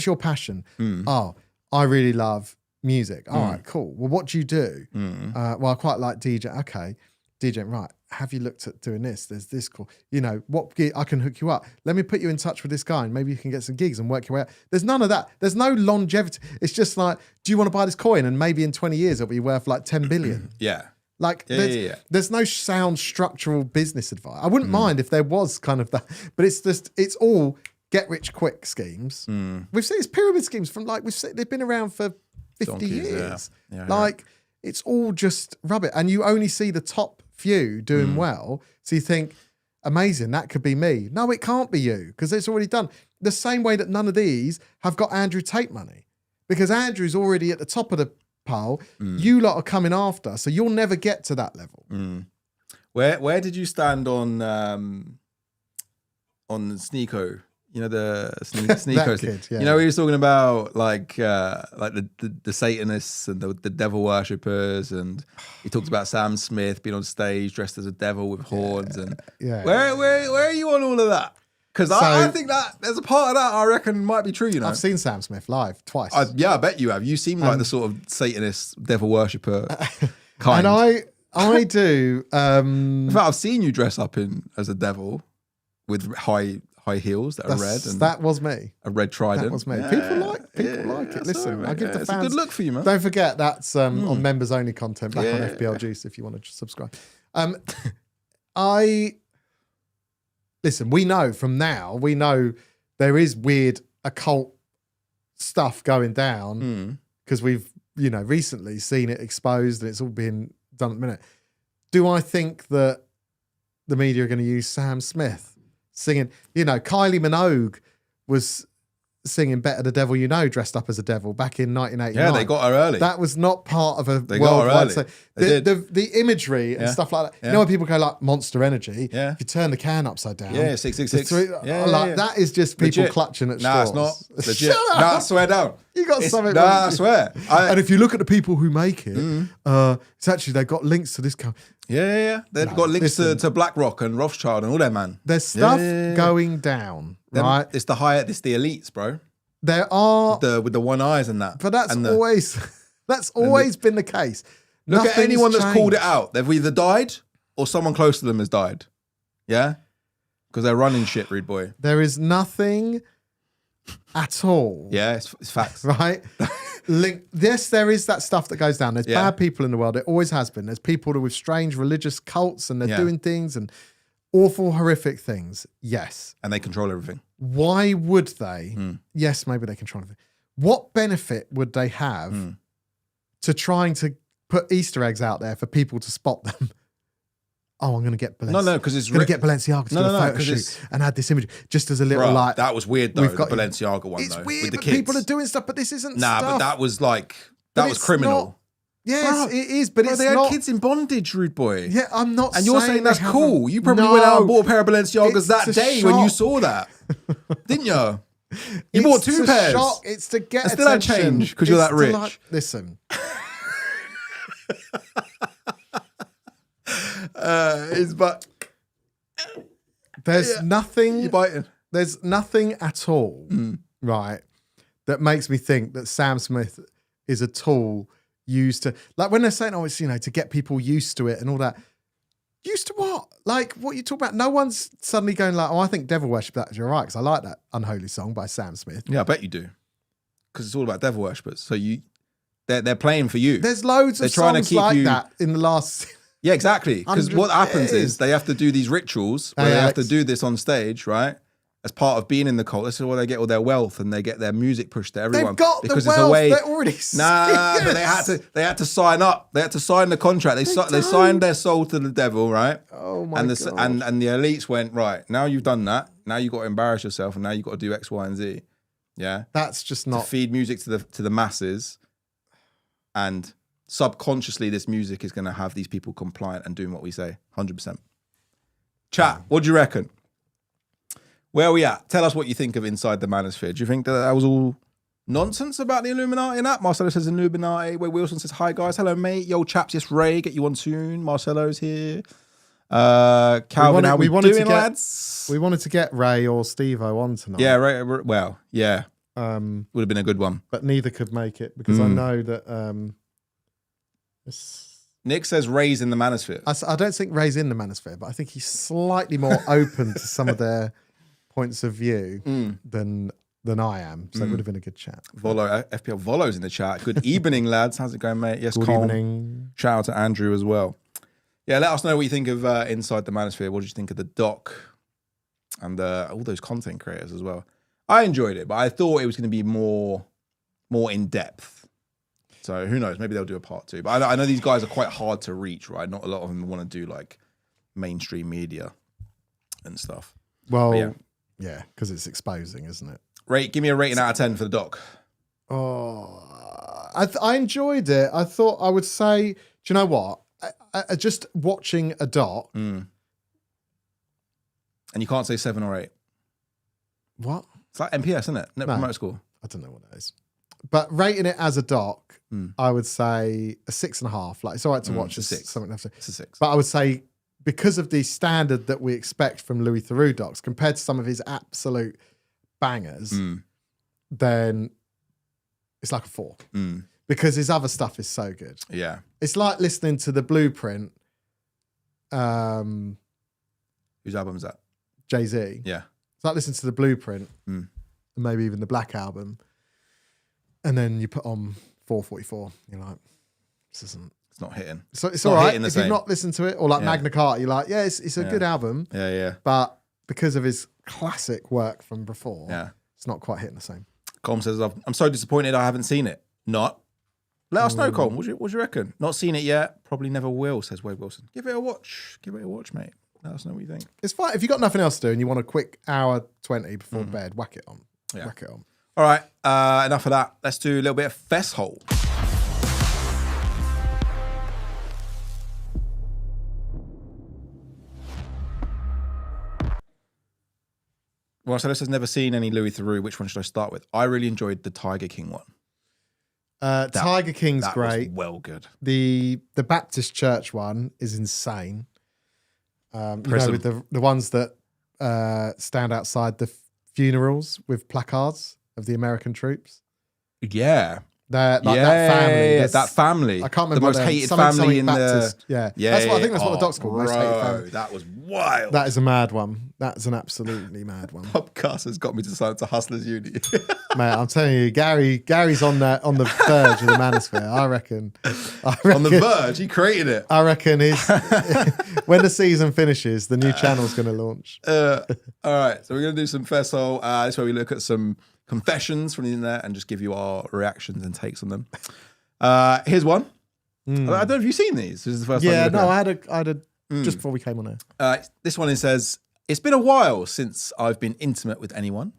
your passion? Oh, I really love music. All right, cool. Well, what do you do? Well, I quite like DJ. Okay, DJing. Right. Have you looked at doing this? There's this cool. What gig I can hook you up. Let me put you in touch with this guy, and maybe you can get some gigs and work your way out. There's none of that. There's no longevity. It's just do you want to buy this coin? And maybe in 20 years it'll be worth 10 billion. Yeah. There's no sound structural business advice. I wouldn't mind if there was kind of that, but it's all get rich quick schemes. We've seen it's pyramid schemes from they've been around for 50 years. Yeah. It's all just rubbish. And you only see the top few doing well. So you think, amazing, that could be me. No, it can't be you, because it's already done. The same way that none of these have got Andrew Tate money, because Andrew's already at the top of the pole. You lot are coming after, so you'll never get to that level. Where did you stand on Sneeko? The Sneeko kid, he was talking about the Satanists and the devil worshippers, and he talked about Sam Smith being on stage dressed as a devil with horns. Where are you on all of that? Because I think that there's a part of that I reckon might be true. I've seen Sam Smith live twice. I bet you have. You seem like the sort of Satanist devil worshipper kind. And I do. In fact, I've seen you dress up as a devil with high high heels that are red, and that was me. a red trident. That was me. Yeah, people like it. Listen, I give the it's fans a good look for you, man. Don't forget that's on members only content back on FPL Juice if you want to subscribe. Listen, we know from now, there is weird occult stuff going down because we've, recently seen it exposed and it's all been done at the minute. Do I think that the media are going to use Sam Smith singing? Kylie Minogue was singing Better the Devil You Know dressed up as a devil back in 1989. Yeah, they got her early. That was not part of a They worldwide. got her early. The imagery and stuff like that. Yeah. You know when people go like Monster Energy? Yeah. If you turn the can upside down. Yeah, 666. That is just people Legit. clutching at Nah, straws. it's not. Legit. Nah, I swear down. You got something. Nah, I swear. And if you look at the people who make it, it's actually they've got links to this company. Yeah. They've got links to BlackRock and Rothschild and all that, man. There's stuff going down, right? It's the elites, bro. There are with the one eyes and that. but that's always been the case. Look at anyone that's called it changed. out. They've either died or someone close to them has died. Yeah? Because they're running shit, rude boy. There is nothing at all. Yeah, it's facts. Right? Yes, there is that stuff that goes down. There's bad people in the world. It always has been. There's people with strange religious cults and they're doing things and awful, horrific things. Yes. And they control everything. Why would they? Yes, maybe they control everything. What benefit would they have to trying to put Easter eggs out there for people to spot them? Oh, I'm going to get Balenciaga. No, because it's going to get Balenciaga to do a photo shoot and add this image just as a little like. That was weird though. The Balenciaga one it's though. Weird, with the but kids. people are doing stuff, but this isn't. Nah, stuff. but that was like that was criminal. Yes, it is, but it's they had not. kids in bondage, rude boy. Yeah, I'm not. And you're saying that's cool. You probably went out and bought a pair of Balenciagas that day when you saw that, didn't you? You bought two pairs. It's to get and still had change because you're that rich. Listen. There's nothing. You're biting. There's nothing at all, right, that makes me think that Sam Smith is a tool used to, like when they're saying, oh, it's, to get people used to it and all that. Used to what? Like what you talk about? No one's suddenly going like, oh, I think Devil Worship, that's you're right, because I like that Unholy Song by Sam Smith. Yeah, I bet you do. Because it's all about devil worshippers. So they're playing for you. There's loads of songs like that in the last... Yeah, exactly. Because what happens years. is they have to do these rituals where they have to do this on stage, right? As part of being in the cult. This is where they get all their wealth and they get their music pushed to everyone. They've got because the it's wealth. a way. They're already but they had to sign up. They had to sign the contract. They signed their soul to the devil, right? Oh my God. And the elites went, right, now you've done that. Now you've got to embarrass yourself and now you've got to do X, Y, and Z. Yeah. That's just not... To feed music to the masses. And subconsciously this music is going to have these people compliant and doing what we say. 100%. Chat, what do you reckon? Where are we at? Tell us what you think of Inside the Manosphere. Do you think that was all nonsense about the Illuminati and that? Marcelo says Illuminati. Where Wilson says, hi guys. Hello mate. Yo chaps, yes Ray. Get you on soon. Marcelo's here. Calvin, how we doing lads? We wanted to get Ray or Steve-O on tonight. Yeah, Ray, well, yeah. Would have been a good one. But neither could make it because I know that... Nick says Ray's in the Manosphere. I don't think Ray's in the Manosphere, but I think he's slightly more open to some of their points of view than I am. So it would have been a good chat. Volo, FPL Volo's in the chat. Good evening, lads. How's it going, mate? Yes, good evening. Shout out to Andrew as well. Yeah, let us know what you think of Inside the Manosphere. What did you think of the doc and all those content creators as well? I enjoyed it, but I thought it was going to be more in depth. So who knows? Maybe they'll do a part 2. But I know these guys are quite hard to reach, right? Not a lot of them want to do like mainstream media and stuff. Well, yeah, because it's exposing, isn't it? Give me a rating out of 10 for the doc. Oh, I enjoyed it. I thought I would say, do you know what? I just watching a doc. And you can't say 7 or 8. What? It's like NPS, isn't it? Net Promoter Score. I don't know what it is. But rating it as a doc, I would say a 6.5. Like it's all right to watch. It's a 6. Something else. It's a 6. But I would say because of the standard that we expect from Louis Theroux docs compared to some of his absolute bangers, then it's like a 4. Because his other stuff is so good. Yeah. It's like listening to The Blueprint. Whose album is that? Jay-Z. Yeah. It's like listening to the Blueprint Mm. and maybe even the Black Album. And then you put on 444. You're like, this isn't. It's not hitting. So it's not all right hitting the if you've same. not listened to it. Or like Yeah. Magna Carta, you're like, yeah, it's a good album. Yeah. But because of his classic work from before, it's not quite hitting the same. Colm says, I'm so disappointed I haven't seen it. Not. Let us know, Colm. What do you reckon? Not seen it yet. Probably never will, says Wade Wilson. Give it a watch. Give it a watch, mate. Let us know what you think. It's fine. If you've got nothing else to do and you want a quick hour 20 before bed, whack it on. Yeah. Whack it on. All right. Enough of that. Let's do a little bit of Fesshole. Well, so this has never seen any Louis Theroux. Which one should I start with? I really enjoyed the Tiger King one. Tiger King's That great. was well good. The Baptist Church one is insane. You know, Prism. with the ones that stand outside the funerals with placards of the American troops. Yeah. That family. Yeah, that family. I can't remember the most what hated something family in Baptist. the. Yeah, that's what I think. That's what the doc's called. Most hated Bro, family. that was wild. That is a mad one. That's an absolutely mad one, Podcast has got me to sign to Hustlers Uni. mate. I'm telling you, Gary's on the verge of the Manosphere. I reckon. On the verge, he created it. I reckon when the season finishes, the new channel's going to launch. All right, so we're going to do some Fesshole. This is where we look at some confessions from the internet and just give you our reactions and takes on them. Here's one. I don't know if you've seen these. This is the first time. Yeah, you're no, looking I had a just before we came on air. This one says, it's been a while since I've been intimate with anyone,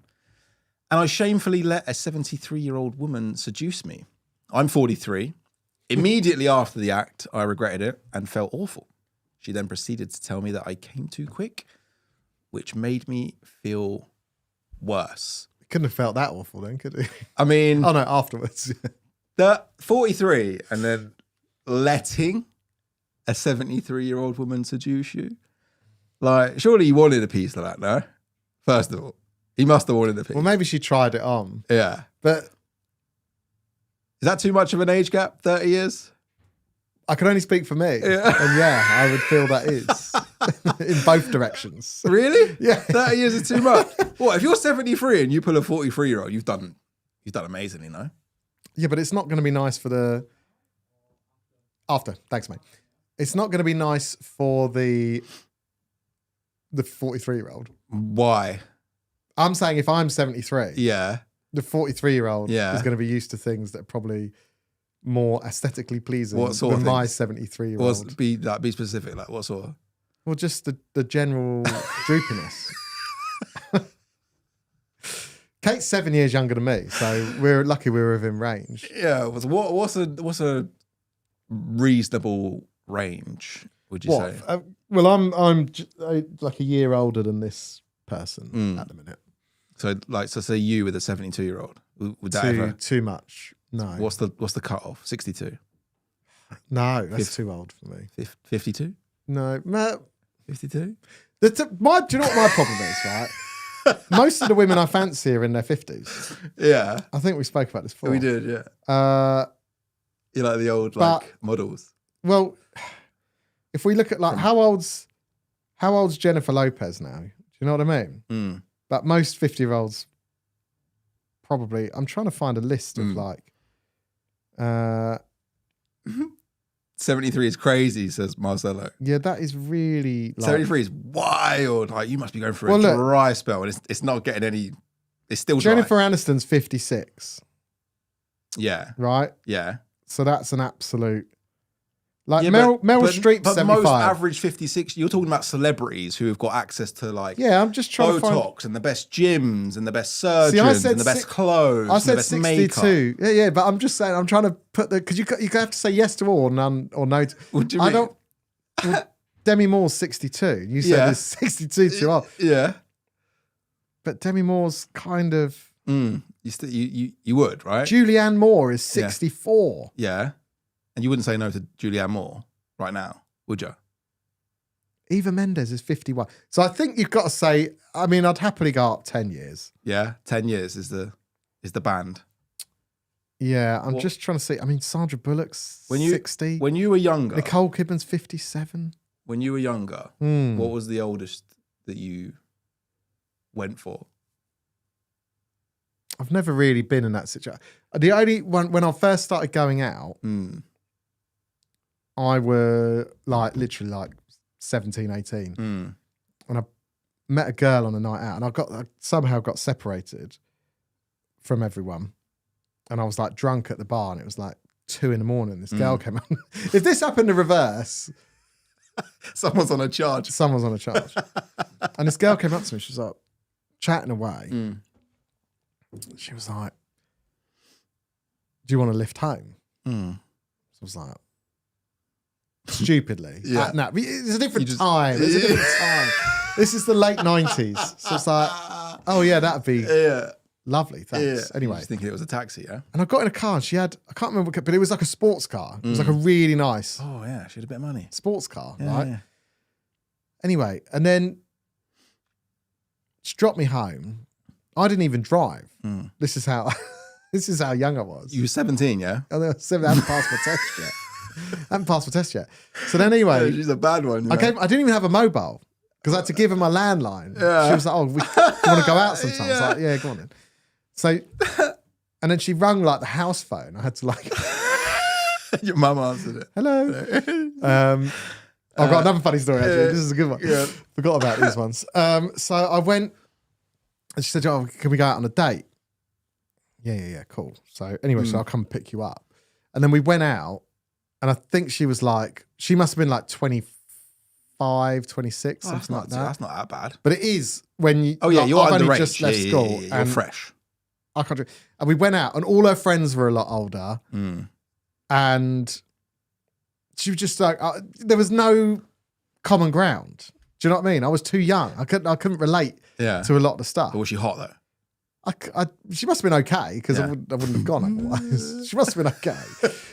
and I shamefully let a 73-year-old woman seduce me. I'm 43. Immediately after the act, I regretted it and felt awful. She then proceeded to tell me that I came too quick, which made me feel worse. Couldn't have felt that awful then, could he? I mean, Oh no, afterwards. the 43 and then letting a 73-year-old woman seduce you. Like, surely you wanted a piece of that, no? First of all, he must have wanted a piece. Well, maybe she tried it on. Yeah. But Is that too much of an age gap? 30 years? I can only speak for me. Yeah. And yeah, I would feel that is. In both directions. Really? Yeah. 30 years is too much. What, if you're 73 and you pull a 43-year-old, you've done amazingly, no? Yeah, but it's not going to be nice for the... After. Thanks, mate. It's not going to be nice for the 43-year-old. Why? I'm saying if I'm 73, Yeah. the 43-year-old Yeah. is going to be used to things that are probably more aesthetically pleasing What sort than of my things? 73-year-old. Be specific. Like, what sort of? Well, just the general droopiness. Kate's 7 years younger than me, so we're lucky we're within range. Yeah. What's a reasonable range, would you say? Well, I'm like a year older than this person at the minute. So say you with a 72-year-old. Would that ever? Too much. No. What's the cutoff? 62? No, that's too old for me. 52? No. 52? Do you know what my problem is, right? Most of the women I fancy are in their 50s. Yeah. I think we spoke about this before. We did, yeah. You like the old models. Well, if we look at how old's Jennifer Lopez now? Do you know what I mean? Mm. But most 50-year-olds probably. I'm trying to find a list of 73 is crazy, says Marcelo. Yeah, that is really 73 is wild. Like, you must be going through a Well, dry spell, and it's not getting any. It's still dry. Jennifer Aniston's 56, Yeah, right? yeah. So that's an absolute. Like Yeah, Meryl but Streep, but 75. most average 56. You're talking about celebrities who have got access to Yeah, I'm just trying to find. Botox and the best gyms and the best surgeons and the best clothes. I and the said best 62. makeup. Yeah, but I'm just saying. I'm trying to put because you have to say yes to all or none or no. What do you mean? Well, Demi Moore's 62. You said it's 62 too old. Yeah, But Demi Moore's kind of. You would, right? Julianne Moore is 64. Yeah, and you wouldn't say no to Julianne Moore right now, would you? Eva Mendes is 51. So I think you've got to say. I mean, I'd happily go up 10 years. Yeah, 10 years is the band. Yeah, I'm just trying to see. I mean, Sandra Bullock's 60. When you were younger, Nicole Kidman's 57. when you were younger, what was the oldest that you went for? I've never really been in that situation. The only one, when I first started going out, I were like literally like 17, 18. And I met a girl on a night out, and I somehow got separated from everyone. And I was like drunk at the bar, and it was like 2 a.m. This girl came on. If this happened in reverse, Someone's on a charge. Someone's on a charge. And this girl came up to me. She was like chatting away. She was like, "Do you want to lift home?" So I was like, stupidly. Yeah. No, it's a different time. It's a different time. This is the late 90s. So it's like, oh yeah, that'd be lovely. Thanks. Yeah. Anyway. Just thinking it was a taxi, yeah? And I got in a car, and she had, I can't remember, but it was like a sports car. It was like a really nice Oh yeah, she had a bit of money. sports car, Yeah, right? yeah. Anyway, and then she dropped me home. I didn't even drive. This is how young I was. You were 17, yeah? I hadn't passed my test yet. I hadn't passed my test yet. So then anyway, Yeah, she's a bad one. I didn't even have a mobile because I had to give her my landline. Yeah. She was like, "Oh, you want to go out sometime?" I was like, "Yeah, go on then." So, and then she rang like the house phone. I had to like, Your mum answered it. "Hello." I've got another funny story actually. This is a good one. Yeah. Forgot about these ones. So I went, and she said, "Oh, can we go out on a date?" Yeah, cool. So anyway, so I'll come pick you up. And then we went out, and I think she was like, she must have been like 25, 26, something like that. That's not that bad. But it is when you. Oh yeah, like, you're I've only underage. just left school. You're and fresh. I can't. And we went out, and all her friends were a lot older, and she was just like, there was no common ground. Do you know what I mean? I was too young. I couldn't relate to a lot of the stuff. But was she hot though? She must have been okay because I wouldn't have gone otherwise. She must have been okay.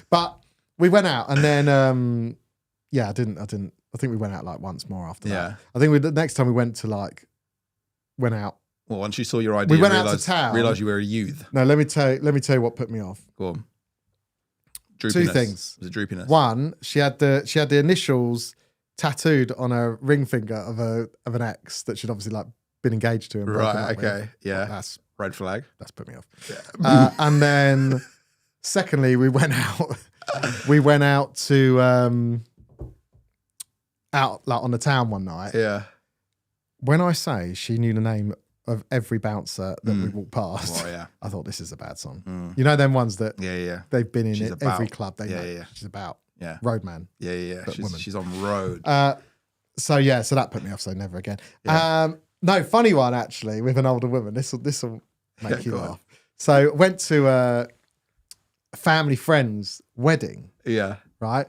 But we went out, and then I didn't. I think we went out like once more after that. I think the next time we went out. Well, once you saw your ID, We went out to town. Realised you were a youth. No, let me tell you what put me off. Go on. Droopiness. 2 things. Was it droopiness? One, she had the initials tattooed on her ring finger of an ex that she'd obviously like been engaged to. And broken Right. up with. Okay. Yeah. That's Red flag. put me off. Yeah. And then, secondly, we went out. We went out to out like on the town one night. Yeah. When I say she knew the name of every bouncer that we walked past, Oh yeah. I thought this is a bad song. You know them ones that Yeah. they've been in She's every about. club they know. Yeah. She's about Yeah. roadman. Yeah. But woman. She's on road. So that put me off. So never again. Yeah. No, funny one actually with an older woman. This will make you go on. laugh. So went to a family friend's wedding, Yeah. right?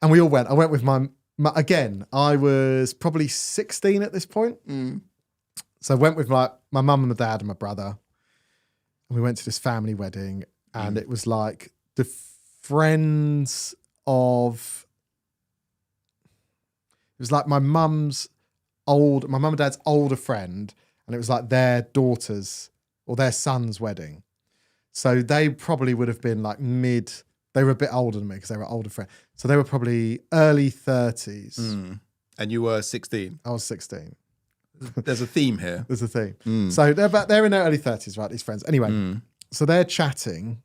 And we all went. I went with my again. I was probably 16 at this point. So I went with my mum and my dad and my brother, and we went to this family wedding, and it was like the friends of. It was like my mum and dad's older friend, and it was like their daughter's or their son's wedding. So they probably would have been like they were a bit older than me because they were older friends. So they were probably early 30s. And you were 16. I was 16. There's a theme here. There's a theme. So they're in their early 30s, right? These friends. Anyway, so they're chatting.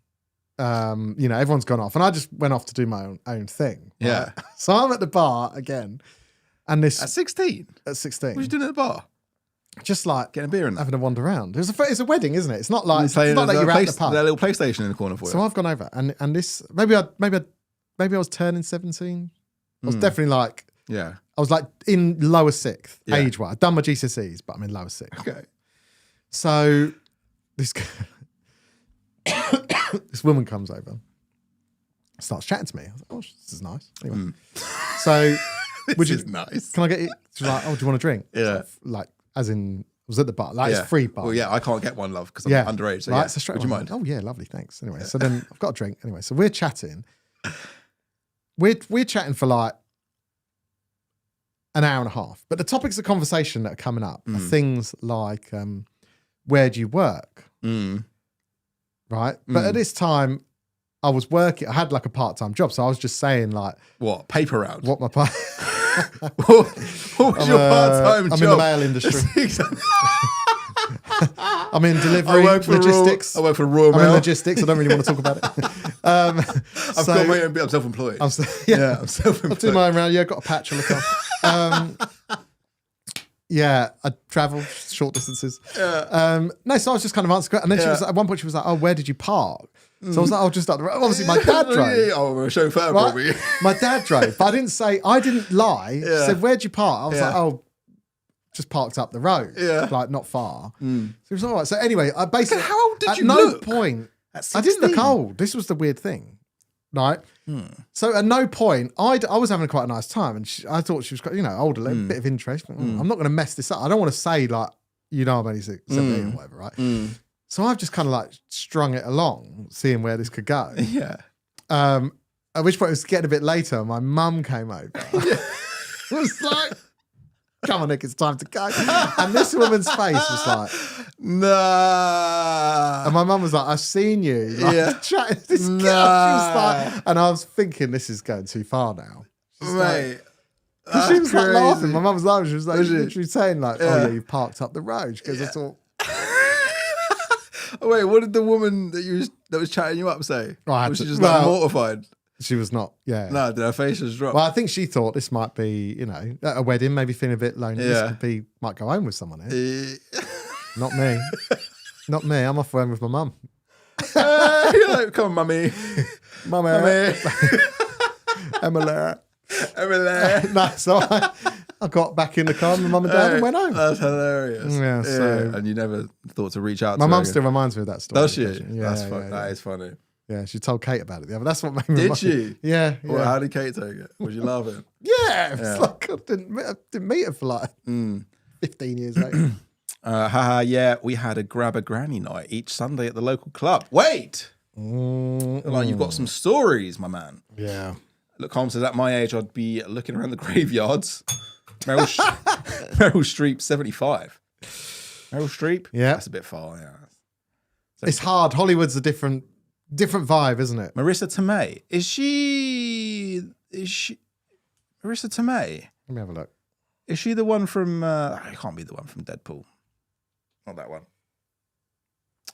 Everyone's gone off, and I just went off to do my own thing. Right? Yeah. So I'm at the bar again, and At 16? at 16, What were you doing at the bar? just like Getting a beer in there? having a wander around. It's a wedding, isn't it? It's not like Playing you're at the pub. that little PlayStation in the corner for you. So I've gone over, and this maybe I was turning 17. I was definitely like Yeah. I was like in lower sixth Yeah. age-wise. I'd done my GCSEs, but I'm in lower sixth. Okay. So this this woman comes over, starts chatting to me. I was like, "Oh, this is nice." Anyway, so This is nice. can I get you? She's like, "Oh, do you want a drink?" Yeah. Like as in, I was at the bar. Like it's free bar. Well, yeah, I can't get one, love, because I'm Yeah. underage. So right. yeah. So straight Would you away, mind? oh yeah, lovely, thanks. Anyway, so then I've got a drink. Anyway, so we're chatting. We're chatting for like an hour and a half. But the topics of conversation that are coming up are things like where do you work? Right? But at this time, I was working, I had like a part-time job. So I was just saying like What? Paper round? what my part What was your part-time job? I'm in the mail industry. I'm in delivery, logistics. I work for Royal I'm in Mail. logistics. I don't really want to talk about it. I've got my own bit. I'm self-employed. I'm I'm self-employed. I'll do my own round. Yeah, got a patch on the car. Yeah, I travel short distances. No, so I was just kind of answering. And then she was at one point, she was like, "Oh, where did you park?" So I was like, "Oh, just up the road." Obviously, my dad drove. Oh, a chauffeur Right? probably. My dad drove, but I didn't lie. She said, "Where'd you park?" I was like, "Oh, just parked up the road." Yeah. Like not far. So it was all right. So anyway, I basically How old did at you no look? point At I didn't look 16? old. This was the weird thing. Right. So at no point, I was having quite a nice time, and I thought she was quite, older, a bit of interest. But, I'm not going to mess this up. I don't want to say like, I'm only 17 or whatever, right? So I've just kind of like strung it along, seeing where this could go. Yeah. At which point it was getting a bit later. My mum came over. It was like, "Come on, Nick, it's time to go." And this woman's face was like, Nah. and my mum was like, "I've seen you." Like, chatting to this girl. She was like, and I was thinking, this is going too far now. Mate. She was like crazy. laughing. My mum was laughing. She was like, Was she? literally saying like, "Oh yeah, you parked up the road." She goes, "I thought." Oh, wait, what did the woman that was chatting you up say? Oh, I had Was she to- just well- like mortified? She was not. Yeah. No, did her face just drop? Well, I think she thought this might be, at a wedding, maybe feeling a bit lonely. Yeah. This might go home with someone here. Not me. Not me. I'm off home with my mum. You're like, come on, mummy. Mummy. Mummy. Emily. Emily. No, so I got back in the car with my mum and dad and went home. That's hilarious. Yeah, so- and you never thought to reach out My to her mum again? still reminds me of that story. Does she? Yeah, That's yeah, fun. yeah. That is funny. Yeah, she told Kate about it the other. That's what made me Did remind- she? Yeah. Well, yeah. how did Kate take it? Was you laughing? Yeah, it was like I didn't meet her for like 15 years later. Yeah, we had a grab a granny night each Sunday at the local club. Wait! Like you've got some stories, my man. Yeah. Look, Holmes says at my age, I'd be looking around the graveyards. Meryl Streep, 75. Meryl Streep? Yeah. That's a bit far, yeah. It's hard. Hollywood's a different vibe, isn't it? Marissa Tomei. Is she Marissa Tomei? Let me have a look. Is she the one from it can't be the one from Deadpool. Not that one.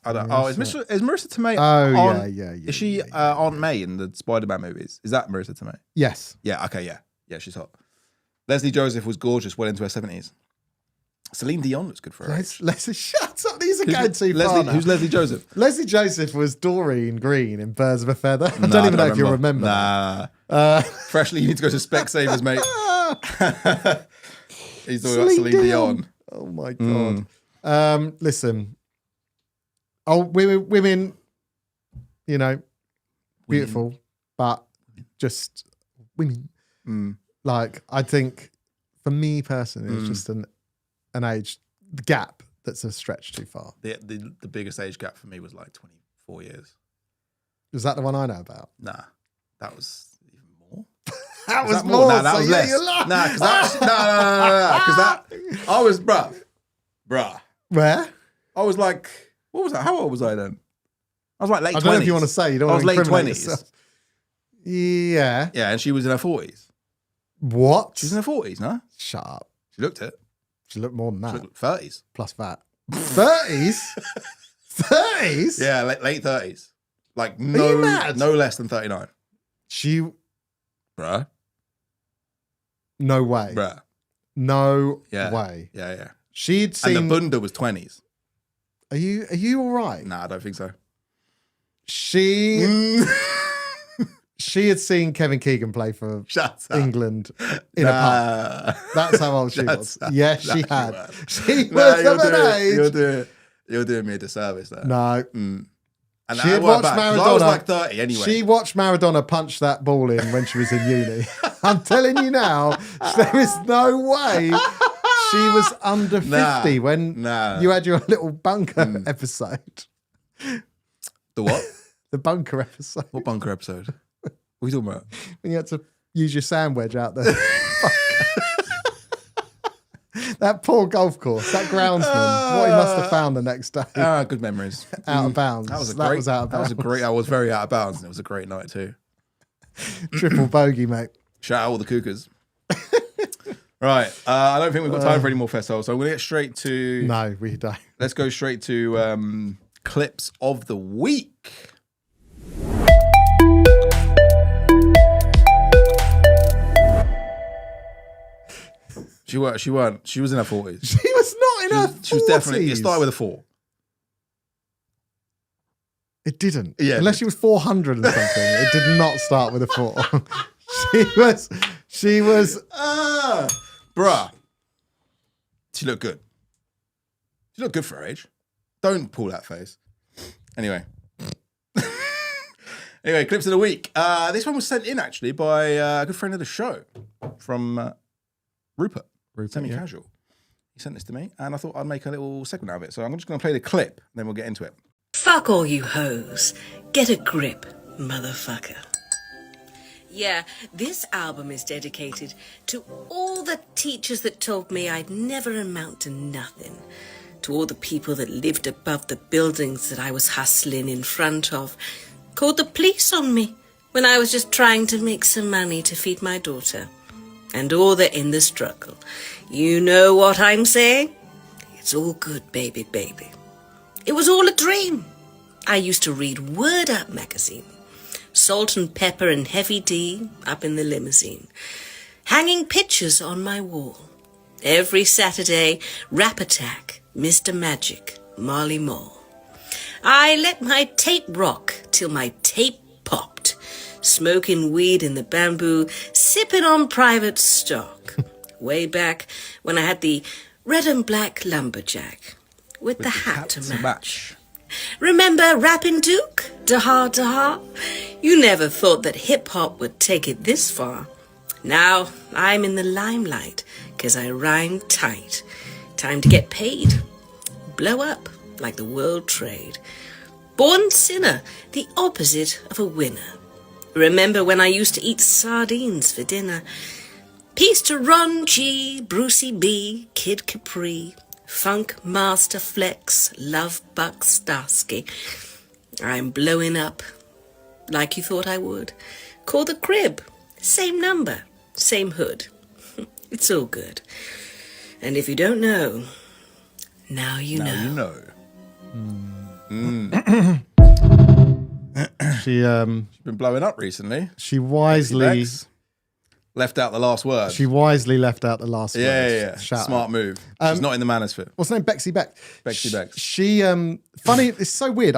I don't. Oh, is Marissa Tomei on? Yeah. Is she Aunt May in the Spider-Man movies? Is that Marissa Tomei? Yes. Yeah, okay, yeah. Yeah, she's hot. Leslie Joseph was gorgeous, well into her 70s. Celine Dion looks good for her age. Let's shut up. These are going too far now. Who's Leslie Joseph? Leslie Joseph was Doreen Green in Birds of a Feather. I don't even know if you'll remember. Nah. Freshly, you need to go to Specsavers, mate. He's talking about Celine Dion. Oh my God. Listen. Oh, women, beautiful, but just women. Like, I think for me personally, it's just an age gap that's a stretch too far. The biggest age gap for me was like 24 years. Is that the one I know about? Nah, that was even more. That was that more. Nah, that so was yeah, less. you're lying. Nah, because that I was bruh. Where? I was like, what was that? How old was I then? I was like late 20s. I don't know if you want to say. You don't I want was to late incriminate 20s. yourself. Yeah. Yeah, and she was in her 40s. What? She was in her 40s, no? Shut up. She looked it. She looked more than She that. looked 30s. Plus that. 30s? 30s? Yeah, late 30s. Like you mad? no less than 39. She. Bruh. No way. Bruh. No Yeah. way. Yeah. She'd seen. And the bunda was 20s. Are you all right? Nah, I don't think so. She had seen Kevin Keegan play for Shut up. England in a pub. That's how old she was. Shut up. Yes, she Nah, had. you weren't. She Nah, was of an age. You're doing me a disservice there. No. And She had watched Maradona. I was like 30 anyway. She watched Maradona punch that ball in when she was in uni. I'm telling you now, there is no way she was under 50 when you had your little bunker episode. The what? The bunker episode. What bunker episode? What are you talking about? When you had to use your sand wedge out there. That poor golf course, that groundsman, what he must have found the next day. Good memories. Out of bounds. That was out of bounds. I was very out of bounds, and it was a great night too. Triple bogey, mate. Shout out all the Cougars. Right. I don't think we've got time for any more Fesshole, so I'm going to get straight to... No, we don't. Let's go straight to clips of the week. She weren't. She was in her 40s. She was not in her 40s. She was definitely... It started with a 4. It didn't. Yeah, Unless she was 400 and something. It did not start with a 4. She was... Bruh. She looked good. She looked good for her age. Don't pull that face. Anyway. Anyway, clips of the week. This one was sent in, actually, by a good friend of the show from Rupert. Semi-casual. He sent this to me, and I thought I'd make a little segment out of it. So I'm just going to play the clip, and then we'll get into it. Fuck all you hoes. Get a grip, motherfucker. Yeah, this album is dedicated to all the teachers that told me I'd never amount to nothing. To all the people that lived above the buildings that I was hustling in front of. Called the police on me when I was just trying to make some money to feed my daughter. And all that in the struggle. You know what I'm saying? It's all good, baby, baby. It was all a dream. I used to read Word Up magazine. Salt and Pepper and Heavy D up in the limousine. Hanging pictures on my wall. Every Saturday, Rap Attack, Mr. Magic, Marley Marl. I let my tape rock till my tape popped. Smoking weed in the bamboo, sipping on private stock. Way back when I had the red and black lumberjack with the hat to match. Remember Rappin' Duke? Da-ha, da-ha? You never thought that hip-hop would take it this far. Now I'm in the limelight because I rhyme tight. Time to get paid. Blow up like the world trade. Born sinner, the opposite of a winner. Remember when I used to eat sardines for dinner? Peace to Ron G, Brucey B, Kid Capri, Funk Master Flex, Love Buck Starsky. I'm blowing up like you thought I would. Call the crib, same number, same hood. It's all good. And if you don't know, now you know. Now you know. She's been blowing up recently. She wisely left out the last word. She wisely left out the last word. Yeah. Shout Smart out. move. She's not in the Manosphere. What's her name? Bexy Beck. Bexy Beck. She funny. It's so weird.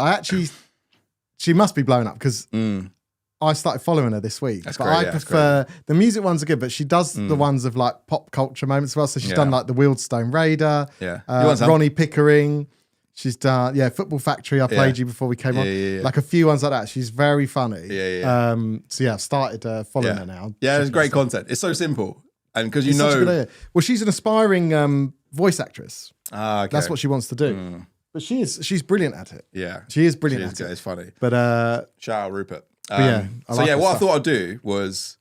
She must be blown up because I started following her this week. That's but great, I prefer the music ones are good, but she does the ones of like pop culture moments as well. So she's done like the Wildstone Raider. Yeah. Ronnie Pickering. She's done, Football Factory. I played you before we came on. Yeah. Like a few ones like that. She's very funny. Yeah. So I've started following her now. Yeah, it's great content. It's so simple. And because you It's such a good know. idea. Well, she's an aspiring voice actress. Okay. That's what she wants to do. But she's brilliant at it. Yeah. She is brilliant at it. It's funny. But shout out Rupert. I like her what I stuff. thought I'd do was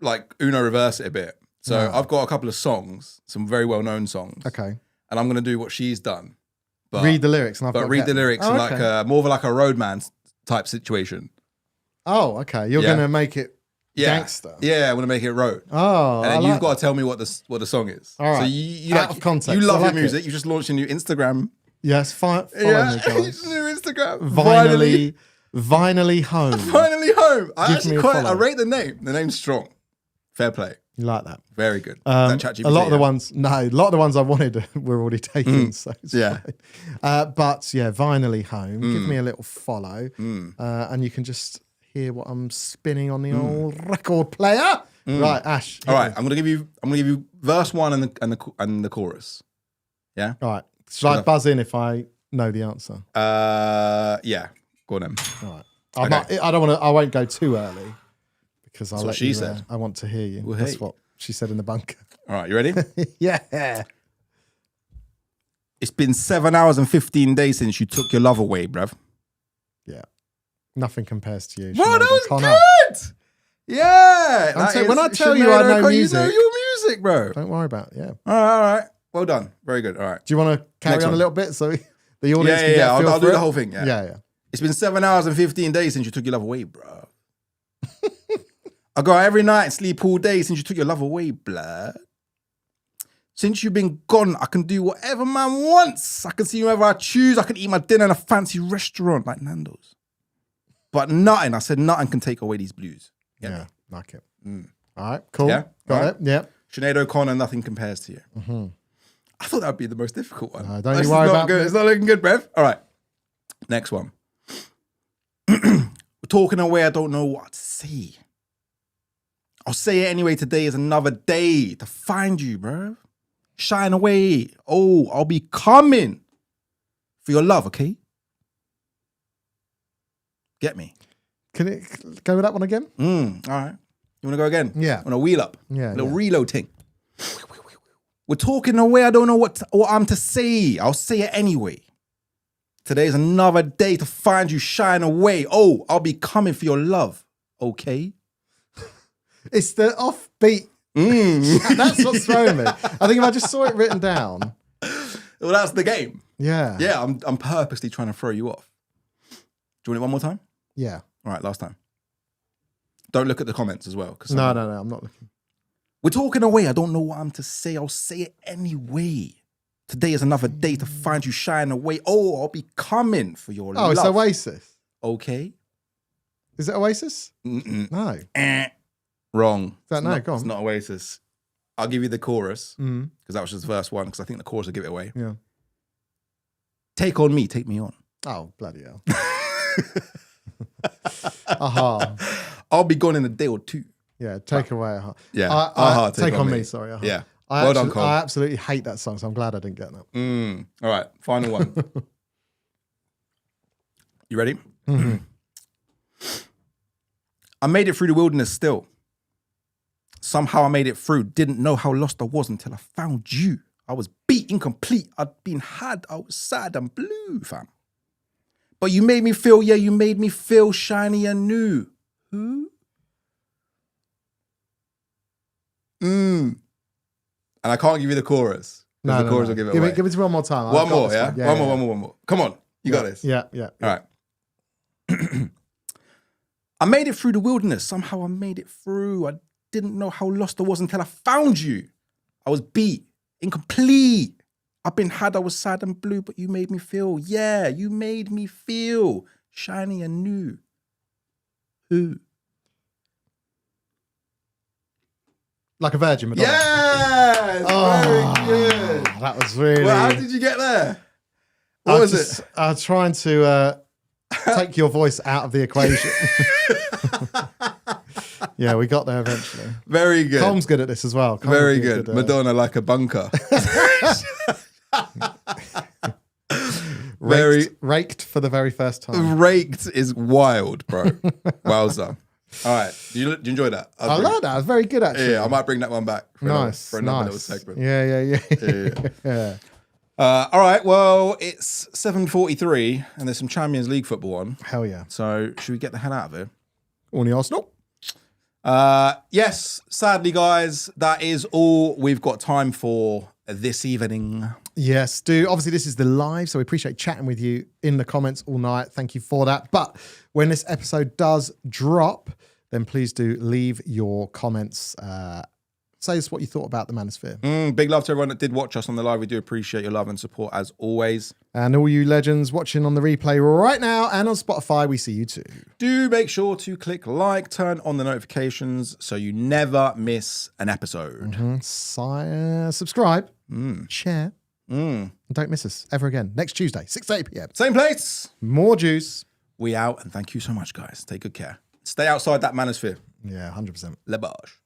like Uno reverse it a bit. So I've got a couple of songs, some very well-known songs. Okay. And I'm going to do what she's done. But Read the lyrics. And I've got to read get the them. lyrics Oh, in okay. like more of like a roadman type situation. Oh, okay. You're Yeah. going to make it gangster. Yeah, I want to make it road. Oh, And then I you've like got to tell me what the song is. All right. So you Out of context. You love I like your music. it. You just launched a new Instagram. Yes, follow me, guys. new Instagram. Vinily home. Finally home. I Give actually me a I follow. rate the name. The name's strong. Fair play. You like that? Very good. A lot of the ones. ones I wanted were already taken. So it's Yeah. fine. But yeah, Vinily home. Give me a little follow, and you can just hear what I'm spinning on the old record player. Right, Ash. All right, I'm gonna give you verse 1 and the chorus. Yeah. All right. Should I buzz in if I know the answer? Yeah. Go on then. All right. I don't want to. I won't go too early because I'll what let she you. said. I want to hear you. Well, That's hey. what she said in the bunker. All right, you ready? Yeah. It's been 7 hours and 15 days since you took your love away, bruv. Yeah. Nothing compares to you. Bro, Sinead that was O'Connor. good. Yeah. When I tell you I know music, you know your music, bro. Don't worry about it. Yeah. All right. Well done. Very good. All right. Do you want to carry Next on one. a little bit so the audience can get Yeah. a feel I'll for do it? the whole thing. Yeah. Yeah. It's been 7 hours and 15 days since you took your love away, bro. I go out every night and sleep all day since you took your love away, blood. Since you've been gone, I can do whatever man wants. I can see whoever I choose. I can eat my dinner in a fancy restaurant like Nando's. But nothing, I said, nothing can take away these blues. Yeah, like it. All right, cool. Yeah? Got All it. Yeah. Sinead O'Connor, nothing compares to you. I thought that would be the most difficult one. No, don't This you is worry not about good. it. It's not looking good, Bev. All right. Next one. We're talking away, I don't know what to say. I'll say it anyway. Today is another day to find you, bro. Shine away. Oh, I'll be coming for your love, okay? Get me? Can it go with that one again? All right. You want to go again? Yeah. Want to wheel up? Yeah, Little yeah. reload thing. We're talking away. I don't know what I'm to say. I'll say it anyway. Today's another day to find you. Shine away. Oh, I'll be coming for your love, okay? It's the offbeat. That's what's throwing me. I think if I just saw it written down. Well, that's the game. Yeah. Yeah, I'm purposely trying to throw you off. Do you want it one more time? Yeah. All right, last time. Don't look at the comments as well. No, I'm not looking. We're talking away. I don't know what I'm to say. I'll say it anyway. Today is another day to find you. Shine away. Oh, I'll be coming for your love. Oh, it's Oasis. Okay. Is it Oasis? No. Wrong. That no? Go on. It's not Oasis. I'll give you the chorus because that was just the first one because I think the chorus will give it away. Yeah. Take on me, take me on. Oh, bloody hell. Aha. I'll be gone in a day or two. Yeah, take away Aha. Yeah. Aha, take on me, sorry. Aha. Yeah. Well done, Cole. I absolutely hate that song, so I'm glad I didn't get that. All right, final one. You ready? I made it through the wilderness still. Somehow I made it through. Didn't know how lost I was until I found you. I was beat, incomplete. I'd been had. I was sad and blue, fam. But you made me feel, yeah, you made me feel shiny and new. Who? And I can't give you the chorus. No, the chorus will give it away. Give it to me one more time. I've One got more, this yeah? One more. Come on, you got this. Yeah. All right. I made it through the wilderness. Somehow I made it through. I didn't know how lost I was until I found you. I was beat, incomplete. I've been had, I was sad and blue, but you made me feel, yeah, you made me feel shiny and new. Who? Like a Virgin Madonna. Yes! Very good. That was really... Well, how did you get there? What was it? I was trying to take your voice out of the equation. Yeah, we got there eventually. Very good. Colm's good at this as well. Colm Very good. Madonna like a bunker. Raked for the very first time. Raked is wild, bro. Wowza. All right. Did you enjoy that? I like that. It was very good, actually. Yeah, I might bring that one back for another little segment. Yeah. All right. Well, it's 7:43 and there's some Champions League football on. Hell yeah. So should we get the hell out of here? On the Arsenal? Yes. Sadly, guys, that is all we've got time for this evening. Yes, do. Obviously, this is the live, so we appreciate chatting with you in the comments all night. Thank you for that. But when this episode does drop, then please do leave your comments. Say us what you thought about the Manosphere. Big love to everyone that did watch us on the live. We do appreciate your love and support as always. And all you legends watching on the replay right now and on Spotify, we see you too. Do make sure to click like, turn on the notifications so you never miss an episode. Subscribe, share, and don't miss us ever again. Next Tuesday, 6 to 8 p.m. Same place. More juice. We out, and thank you so much, guys. Take good care. Stay outside that Manosphere. Yeah, 100%. Le barge.